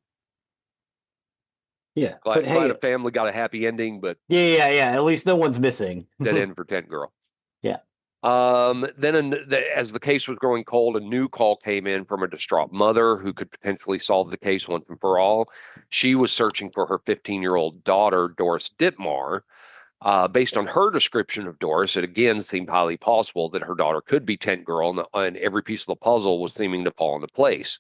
Yeah, but Glad a hey, family got a happy ending, but yeah. At least no one's missing. dead end for Tent Girl. Yeah. As the case was growing cold, a new call came in from a distraught mother who could potentially solve the case once and for all. She was searching for her 15-year-old daughter, Doris Ditmar. Based on her description of Doris, it again seemed highly possible that her daughter could be Tent Girl, and every piece of the puzzle was seeming to fall into place.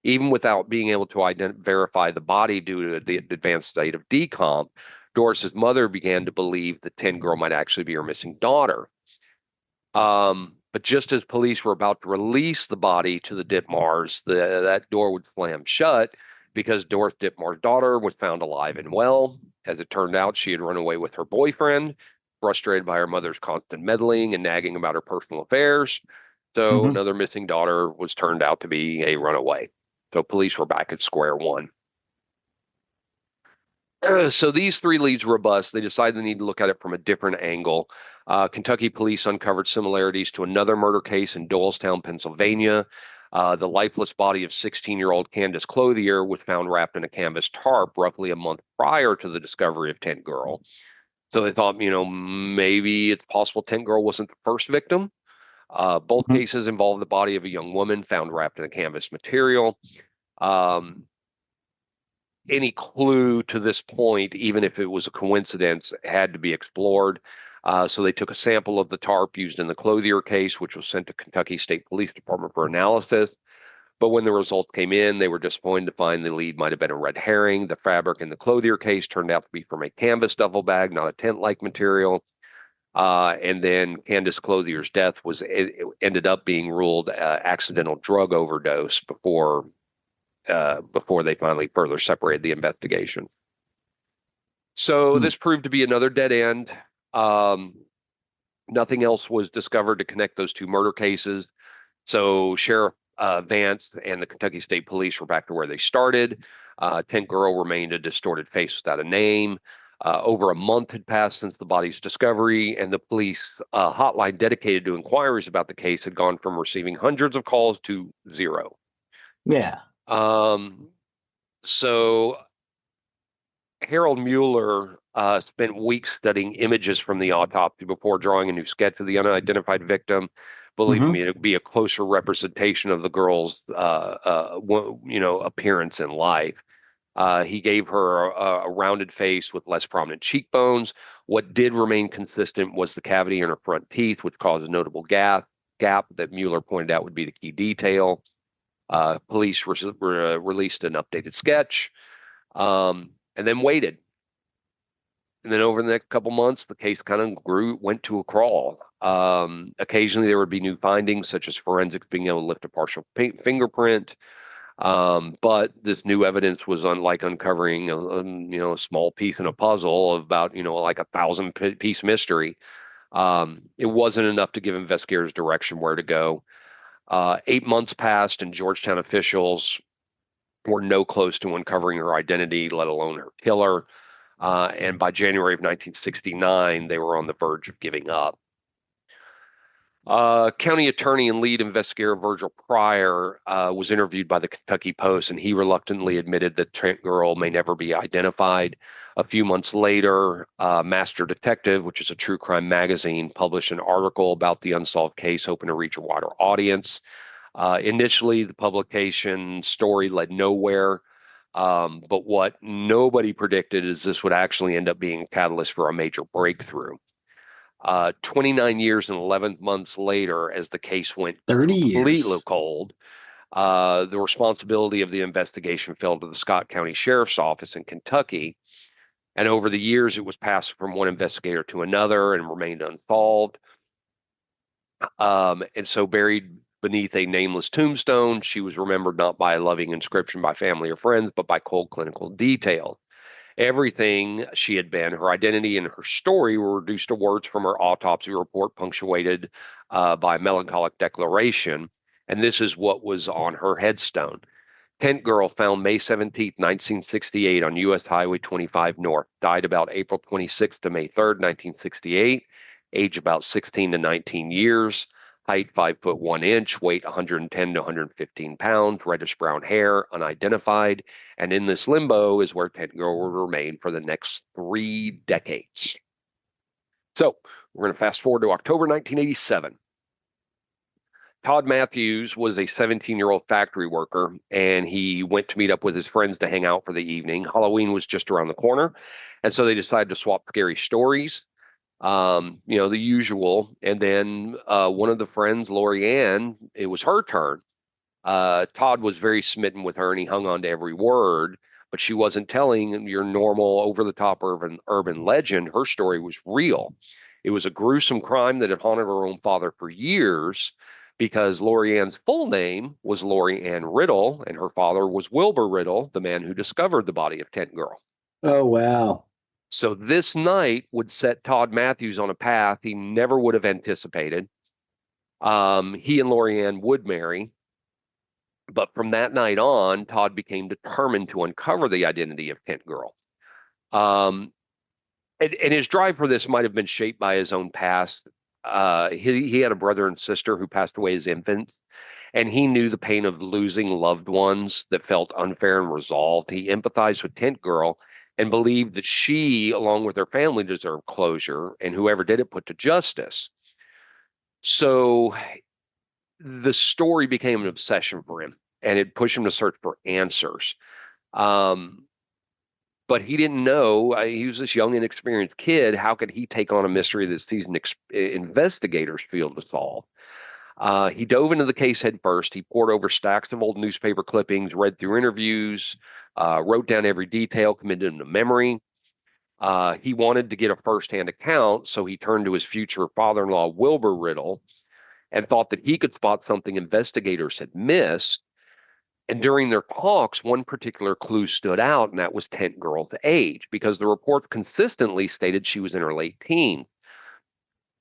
Even without being able to verify the body due to the advanced state of decomp, Doris's mother began to believe that Tent Girl might actually be her missing daughter. But just as police were about to release the body to the Ditmars, that door would slam shut because Doris Ditmar's daughter was found alive and well. As it turned out, she had run away with her boyfriend, frustrated by her mother's constant meddling and nagging about her personal affairs. So Hmm. another missing daughter was turned out to be a runaway. So police were back at square one. So these three leads were robust. They decided they need to look at it from a different angle. Kentucky police uncovered similarities to another murder case in Doylestown, Pennsylvania. The lifeless body of 16-year-old Candace Clothier was found wrapped in a canvas tarp roughly a month prior to the discovery of Tent Girl. So they thought, maybe it's possible Tent Girl wasn't the first victim. Both Hmm. cases involved the body of a young woman found wrapped in a canvas material. Um, any clue to this point, even if it was a coincidence, had to be explored. So they took a sample of the tarp used in the Clothier case, which was sent to Kentucky State Police Department for analysis. But when the results came in, they were disappointed to find the lead might have been a red herring. The fabric in the Clothier case turned out to be from a canvas duffel bag, not a tent-like material. And then Candace Clothier's death it ended up being ruled accidental drug overdose before they finally further separated the investigation. So Hmm. this proved to be another dead end. Um, Nothing else was discovered to connect those two murder cases. So Sheriff Vance and the Kentucky State Police were back to where they started. Tent Girl remained a distorted face without a name. Over a month had passed since the body's discovery, and the police hotline dedicated to inquiries about the case had gone from receiving hundreds of calls to zero. Yeah. Um, so Harold Mueller spent weeks studying images from the autopsy before drawing a new sketch of the unidentified victim, believing Hmm. it to be a closer representation of the girl's, appearance in life. He gave her a rounded face with less prominent cheekbones. What did remain consistent was the cavity in her front teeth, which caused a notable gap that Mueller pointed out would be the key detail. Police released an updated sketch, and then waited. And then over the next couple months, the case kind of went to a crawl. Occasionally, there would be new findings, such as forensics being able to lift a partial fingerprint. But this new evidence was unlike uncovering a small piece in a puzzle of about, like 1,000 piece mystery. It wasn't enough to give investigators direction where to go. 8 months passed, and Georgetown officials were no close to uncovering her identity, let alone her killer. And by January of 1969, they were on the verge of giving up. County attorney and lead investigator Virgil Pryor was interviewed by the Kentucky Post, and he reluctantly admitted that Trent Girl may never be identified. A few months later, Master Detective, which is a true crime magazine, published an article about the unsolved case, hoping to reach a wider audience. Initially, the publication story led nowhere. But what nobody predicted is this would actually end up being a catalyst for a major breakthrough. 29 years and 11 months later, as the case went 30 completely years. cold, the responsibility of the investigation fell to the Scott County Sheriff's Office in Kentucky. And over the years, it was passed from one investigator to another and remained unsolved. And so buried beneath a nameless tombstone, she was remembered not by a loving inscription by family or friends, but by cold clinical detail. Everything she had been, her identity and her story, were reduced to words from her autopsy report, punctuated by a melancholic declaration. And this is what was on her headstone. Tent girl found May 17th, 1968 on U.S. Highway 25 North. Died about April 26th to May 3rd, 1968. Age about 16 to 19 years. Height 5 foot 1 inch. Weight 110 to 115 pounds. Reddish brown hair. Unidentified. And in this limbo is where Tent girl will remain for the next 3 decades. So we're going to fast forward to October 1987. Todd Matthews was a 17-year-old factory worker, and he went to meet up with his friends to hang out for the evening. Halloween was just around the corner, and so they decided to swap scary stories, the usual. And then one of the friends, Lori Ann, it was her turn. Todd was very smitten with her, and he hung on to every word. But she wasn't telling your normal over-the-top urban legend. Her story was real. It was a gruesome crime that had haunted her own father for years because Lori Ann's full name was Lori Ann Riddle, and her father was Wilbur Riddle, the man who discovered the body of Tent Girl. Oh, wow. So this night would set Todd Matthews on a path he never would have anticipated. He and Lori Ann would marry, but from that night on, Todd became determined to uncover the identity of Tent Girl. Um, and his drive for this might have been shaped by his own past. He had a brother and sister who passed away as infants, and he knew the pain of losing loved ones that felt unfair and resolved. He empathized with Tent Girl and believed that she, along with her family, deserved closure, and whoever did it put to justice. So the story became an obsession for him, and it pushed him to search for answers. Um, but he didn't know. He was this young, inexperienced kid. How could he take on a mystery that seasoned investigators feel to solve? He dove into the case head first. He pored over stacks of old newspaper clippings, read through interviews, wrote down every detail, committed them to memory. He wanted to get a firsthand account, so he turned to his future father-in-law, Wilbur Riddle, and thought that he could spot something investigators had missed. And during their talks, one particular clue stood out, and that was Tent Girl's age, because the reports consistently stated she was in her late teens.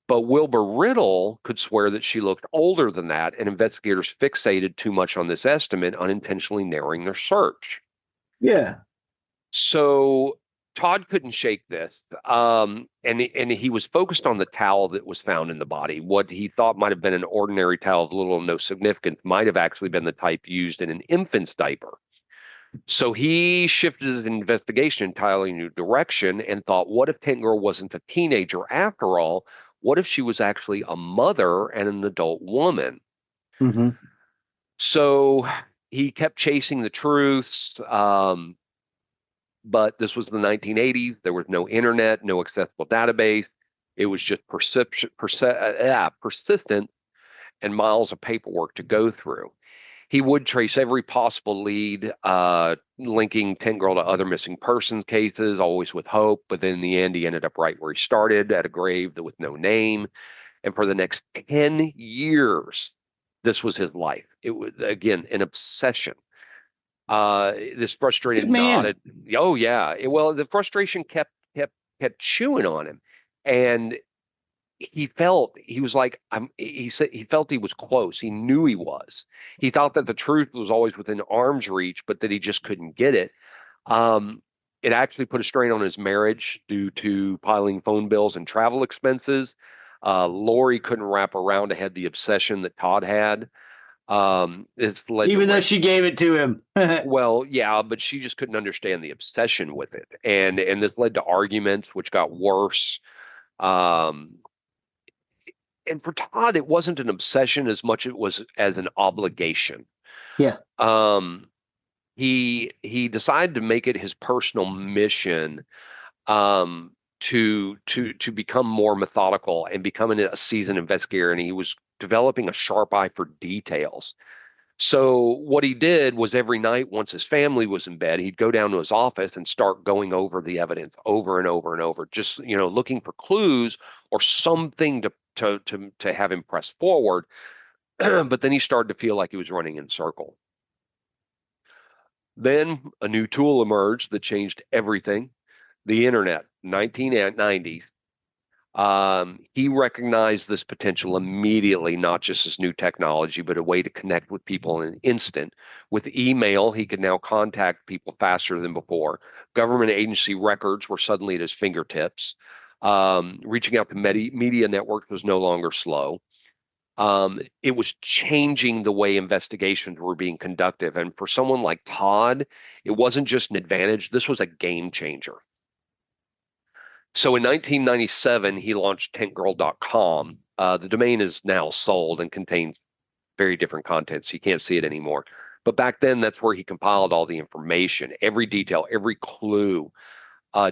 But Wilbur Riddle could swear that she looked older than that, and investigators fixated too much on this estimate, unintentionally narrowing their search. Yeah. So Todd couldn't shake this, and he was focused on the towel that was found in the body. What he thought might have been an ordinary towel of little or no significance might have actually been the type used in an infant's diaper. So he shifted his investigation entirely new direction and thought, what if Tent Girl wasn't a teenager after all? What if she was actually a mother and an adult woman? Hmm. So he kept chasing the truths. But this was the 1980s. There was no internet, no accessible database. It was just persistent and miles of paperwork to go through. He would trace every possible lead, linking Tent Girl to other missing persons cases, always with hope. But then in the end, he ended up right where he started, at a grave with no name. And for the next 10 years, this was his life. It was, again, an obsession. This Good frustrated man. nodded. Oh yeah. Well, the frustration kept chewing on him, and he was like he said he felt he was close. He knew he was. He thought that the truth was always within arm's reach, but that he just couldn't get it. Um, it actually put a strain on his marriage due to piling phone bills and travel expenses. Lori couldn't wrap around to have the obsession that Todd had. It's led to Even though she gave it to him. well, yeah, but she just couldn't understand the obsession with it, and this led to arguments, which got worse. Um, and for Todd, it wasn't an obsession as much it was as an obligation. Yeah. Um, he decided to make it his personal mission to become more methodical and becoming a seasoned investigator, and he was developing a sharp eye for details. So what he did was every night, once his family was in bed, he'd go down to his office and start going over the evidence over and over and over, just looking for clues or something to to have him press forward. But then he started to feel like he was running in circle. Then a new tool emerged that changed everything: the internet. 1990, he recognized this potential immediately, not just as new technology, but a way to connect with people in an instant. With email, he could now contact people faster than before. Government agency records were suddenly at his fingertips. Reaching out to media networks was no longer slow. It was changing the way investigations were being conducted. And for someone like Todd, it wasn't just an advantage, this was a game changer. So in 1997, he launched tentgirl.com. The domain is now sold and contains very different content, so you can't see it anymore. But back then, that's where he compiled all the information, every detail, every clue,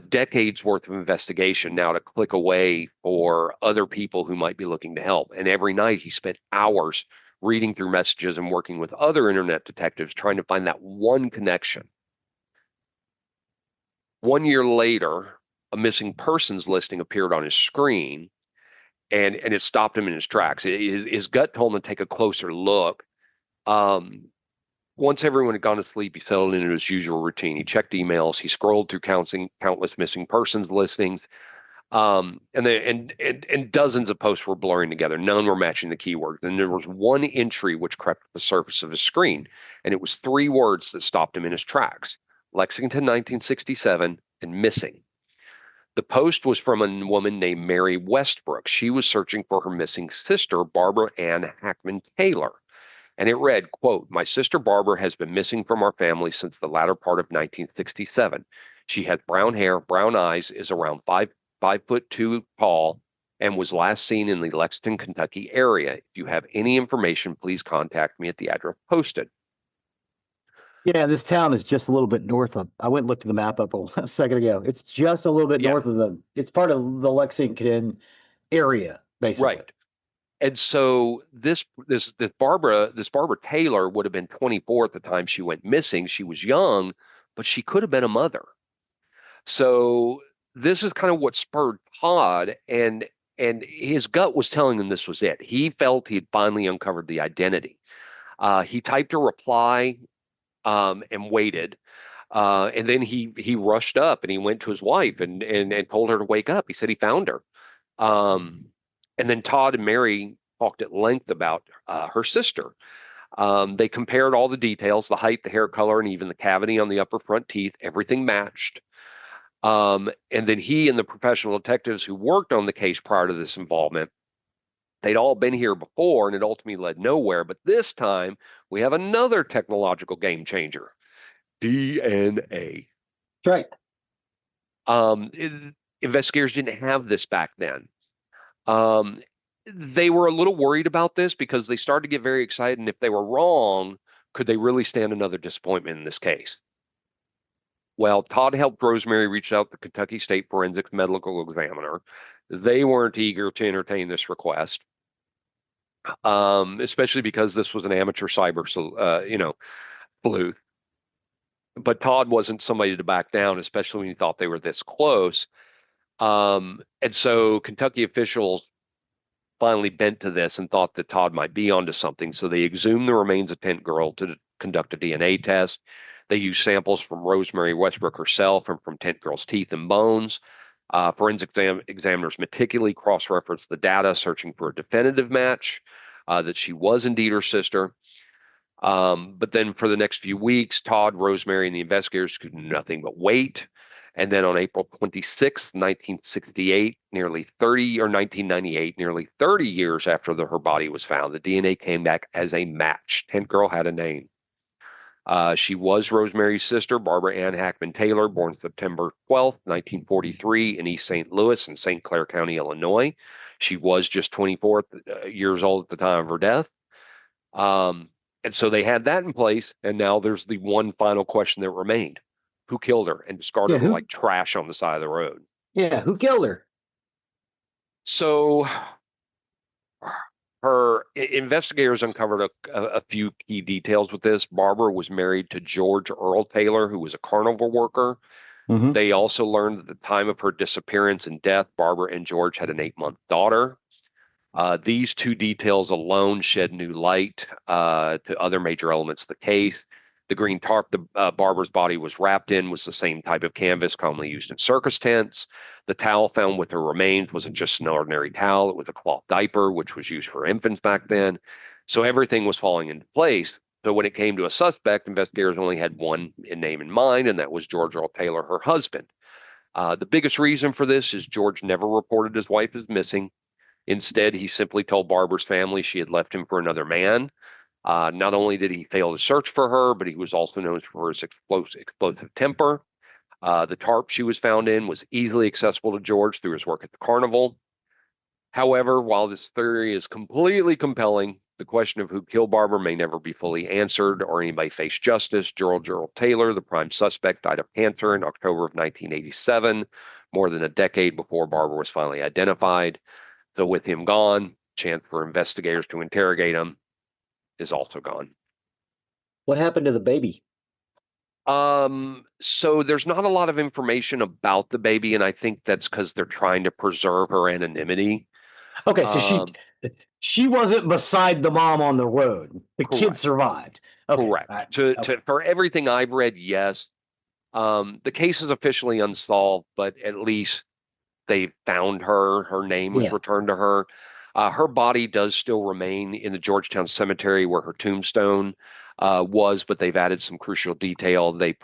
decades worth of investigation now to click away for other people who might be looking to help. And every night he spent hours reading through messages and working with other internet detectives trying to find that one connection. 1 year later, a missing persons listing appeared on his screen, and it stopped him in his tracks. His gut told him to take a closer look. Um, Once everyone had gone to sleep, he settled into his usual routine. He checked emails. He scrolled through countless missing persons listings, and dozens of posts were blurring together. None were matching the keywords. And there was one entry which crept to the surface of his screen, and it was three words that stopped him in his tracks: Lexington, 1967, and missing. The post was from a woman named Mary Westbrook. She was searching for her missing sister, Barbara Ann Hackman Taylor. And it read, quote, "My sister Barbara has been missing from our family since the latter part of 1967. She has brown hair, brown eyes, is around 5'2" tall, and was last seen in the Lexington, Kentucky area. If you have any information, please contact me at the address posted." Yeah, this town is just a little bit north of. I went and looked at the map up a second ago. It's just a little bit Yeah, north of them. It's part of the Lexington area, basically. right. And so this Barbara Taylor would have been 24 at the time she went missing. She was young, but she could have been a mother. So this is kind of what spurred Todd, and his gut was telling him this was it. He felt he had finally uncovered the identity. He typed a reply, and waited. And then he rushed up and he went to his wife and told her to wake up. He said he found her. Um, and then Todd and Mary talked at length about her sister. They compared all the details: the height, the hair color, and even the cavity on the upper front teeth. Everything matched. And then he and the professional detectives who worked on the case prior to this involvement, they'd all been here before, and it ultimately led nowhere. But this time, we have another technological game changer: DNA. That's right. Um, it- Investigators didn't have this back then. Um, they were a little worried about this because they started to get very excited. And if they were wrong, could they really stand another disappointment in this case? Well, Todd helped Rosemary reach out to the Kentucky State Forensics Medical Examiner. They weren't eager to entertain this request, especially because this was an amateur cyber, sleuth. But Todd wasn't somebody to back down, especially when he thought they were this close. And so Kentucky officials finally bent to this and thought that Todd might be onto something. So they exhumed the remains of Tent Girl to conduct a DNA test. They used samples from Rosemary Westbrook herself and from Tent Girl's teeth and bones. Forensic examiners meticulously cross-referenced the data, searching for a definitive match that she was indeed her sister. But then for the next few weeks, Todd, Rosemary, and the investigators could do nothing but wait. And then on April 26th, 1968, nearly 30 or 1998, nearly 30 years after her body was found, the DNA came back as a match. Tent Girl had a name. She was Rosemary's sister, Barbara Ann Hackman Taylor, born September 12th, 1943, in East St. Louis in St. Clair County, Illinois. She was just 24 years old at the time of her death. Um, and so they had that in place, and now there's the one final question that remained: who killed her and Yeah, discarded her who? like trash on the side of the road? Yeah, who killed her? So her investigators uncovered a few key details with this. Barbara was married to George Earl Taylor, who was a carnival worker. Hmm. They also learned at the time of her disappearance and death, Barbara and George had an 8-month daughter. These two details alone shed new light to other major elements of the case. The green tarp Barbara's body was wrapped in was the same type of canvas commonly used in circus tents. The towel found with her remains wasn't just an ordinary towel, it was a cloth diaper, which was used for infants back then. So everything was falling into place. So when it came to a suspect, investigators only had one name in mind, and that was George Earl Taylor, her husband. The biggest reason for this is George never reported his wife as missing. Instead, he simply told Barbara's family she had left him for another man. Not only did he fail to search for her, but he was also known for his explosive temper. The tarp she was found in was easily accessible to George through his work at the carnival. However, while this theory is completely compelling, the question of who killed Barbara may never be fully answered or anybody face justice. George Earl Taylor, the prime suspect, died of cancer in October of 1987, more than a decade before Barbara was finally identified. So with him gone, chance for investigators to interrogate him is also gone. What happened to the baby? So there's not a lot of information about the baby, and I think that's because they're trying to preserve her anonymity. Okay, so Um, she wasn't beside the mom on the road. The kid correct, survived. Okay, correct. all right, To okay, for everything I've read, yes. The case is officially unsolved, but at least they found her. Her name was yeah. returned to her. Her body does still remain in the Georgetown Cemetery where her tombstone was, but they've added some crucial detail. They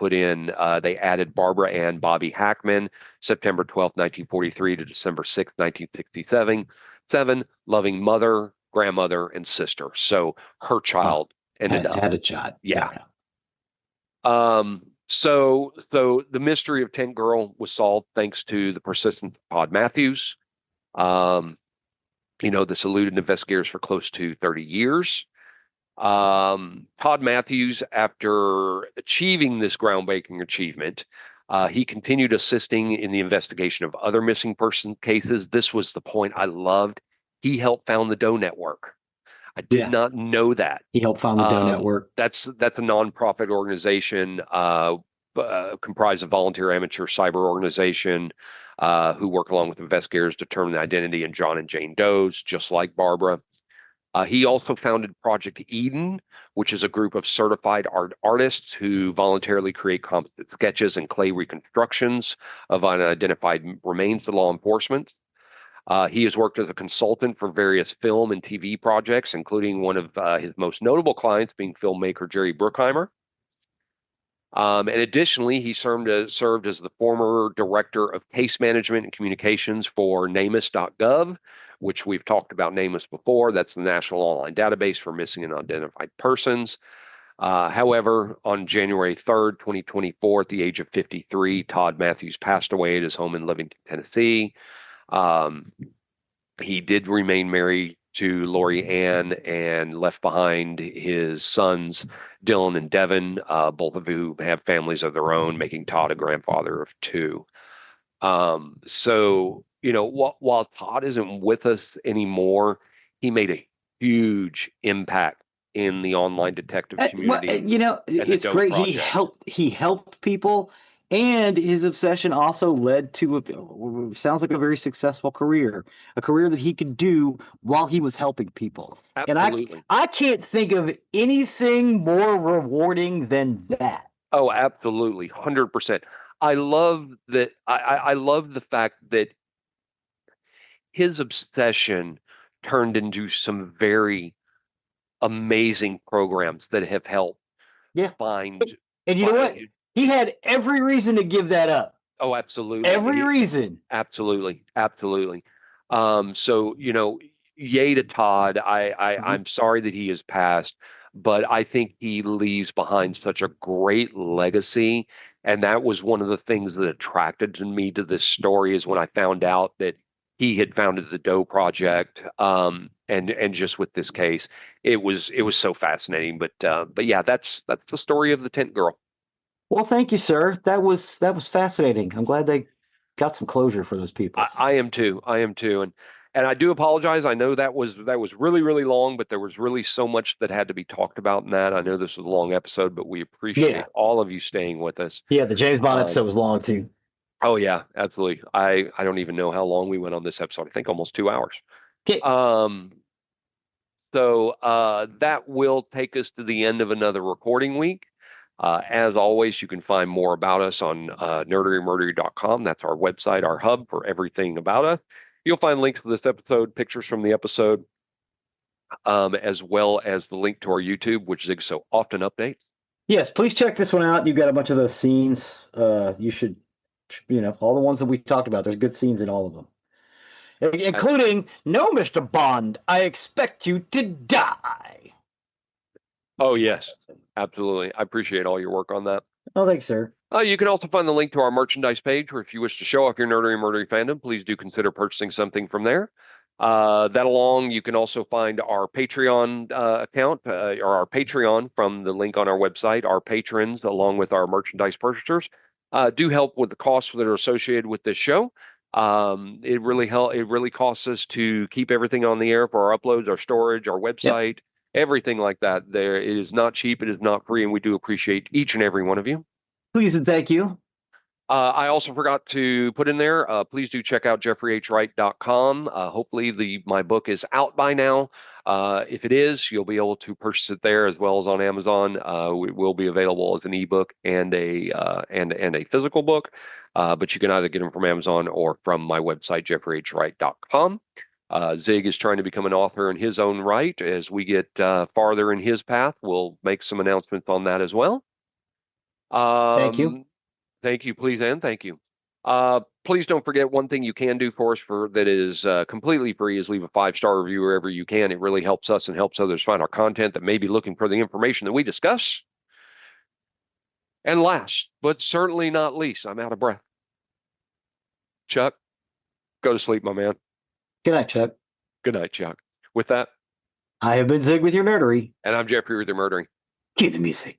added Barbara Ann Bobby Hackman, September 12th, 1943 to December 6th, 1967, loving mother, grandmother, and sister. So her Oh, child ended up. had a shot. Yeah. Okay. So the mystery of Tent Girl was solved thanks to the persistence of Todd Matthews. Um, this eluded investigators for close to 30 years. Todd Matthews, after achieving this groundbreaking achievement, he continued assisting in the investigation of other missing person cases. This was the point I loved. He helped found the Doe Network. I did Yeah, not know that. he helped found the Doe Network. That's a nonprofit organization comprised of volunteer amateur cyber organization who work along with investigators to determine the identity of John and Jane Does, just like Barbara. He also founded Project Eden, which is a group of certified artists who voluntarily create composite sketches and clay reconstructions of unidentified remains to law enforcement. He has worked as a consultant for various film and TV projects, including one of his most notable clients being filmmaker Jerry Bruckheimer. And additionally, he served as the former director of case management and communications for NamUs.gov, which we've talked about NamUs before. That's the national online database for missing and unidentified persons. However, on January 3rd, 2024, at the age of 53, Todd Matthews passed away at his home in Livingston, Tennessee. Um, he did remain married to Lori Ann and left behind his sons, Dylan and Devin, both of who have families of their own, making Todd a grandfather of two. While Todd isn't with us anymore, he made a huge impact in the online detective community and the It's Doe great. Project. He helped people, and his obsession also led to sounds like a very successful career, a career that he could do while he was helping people. And Absolutely. I can't think of anything more rewarding than that. Oh, absolutely. 100%. I love that. I love the fact that his obsession turned into some very amazing programs that have helped Yeah. find. And you know what? He had every reason to give that up. Oh, absolutely. Every reason. Absolutely. Absolutely. Yay to Todd. Mhm. I'm sorry that he has passed, but I think he leaves behind such a great legacy. And that was one of the things that attracted me to this story is when I found out that he had founded the Doe Project. And just with this case, it was so fascinating. But yeah, that's the story of the Tent Girl. Well, thank you, sir. That was fascinating. I'm glad they got some closure for those people. I am too. I am too. And I do apologize. I know that was really, really long, but there was really so much that had to be talked about in that. I know this was a long episode, but we appreciate Yeah. all of you staying with us. Yeah, the James Bond Um, episode was long too. oh yeah, absolutely. I don't even know how long we went on this episode. I think almost 2 hours. Okay. Um, so that will take us to the end of another recording week. As always, you can find more about us on nerderymurdery.com. That's our website, our hub for everything about us. You'll find links to this episode, pictures from the episode, as well as the link to our YouTube, which Zig so often updates. Yes, please check this one out. You've got a bunch of those scenes. You should, all the ones that we talked about. There's good scenes in all of them, Uh, including "No, Mr. Bond, I expect you to die." oh, God, yes, that's it. absolutely. I appreciate all your work on that. Oh, thanks, sir. You can also find the link to our merchandise page, where if you wish to show off your nerdery and murdery fandom, please do consider purchasing something from there. That along, you can also find our Patreon account or our Patreon from the link on our website. Our patrons, along with our merchandise purchasers, do help with the costs that are associated with this show. It really It really costs us to keep everything on the air for our uploads, our storage, our Yep. website, everything like that. There, it is not cheap. It is not free, and we do appreciate each and every one of you. Please and thank you. I also forgot to put in there, please do check out jeffreyhwright.com. Hopefully my book is out by now. If it is, you'll be able to purchase it there as well as on Amazon. It will be available as an ebook and a physical book. But you can either get them from Amazon or from my website, jeffreyhwright.com. Zig is trying to become an author in his own right. As we get farther in his path, we'll make some announcements on that as well. Thank you. Um, Thank you, please, and thank you. Please don't forget one thing you can do for us for that is completely free is leave a 5-star review wherever you can. It really helps us and helps others find our content that may be looking for the information that we discuss. And last, but certainly not least, I'm out of breath. Chuck, go to sleep, my man. Good night, Chuck. Good night, Chuck. With that, I have been Zig with your nerdery. and I'm Jeffrey with the Murdering. Cue the music.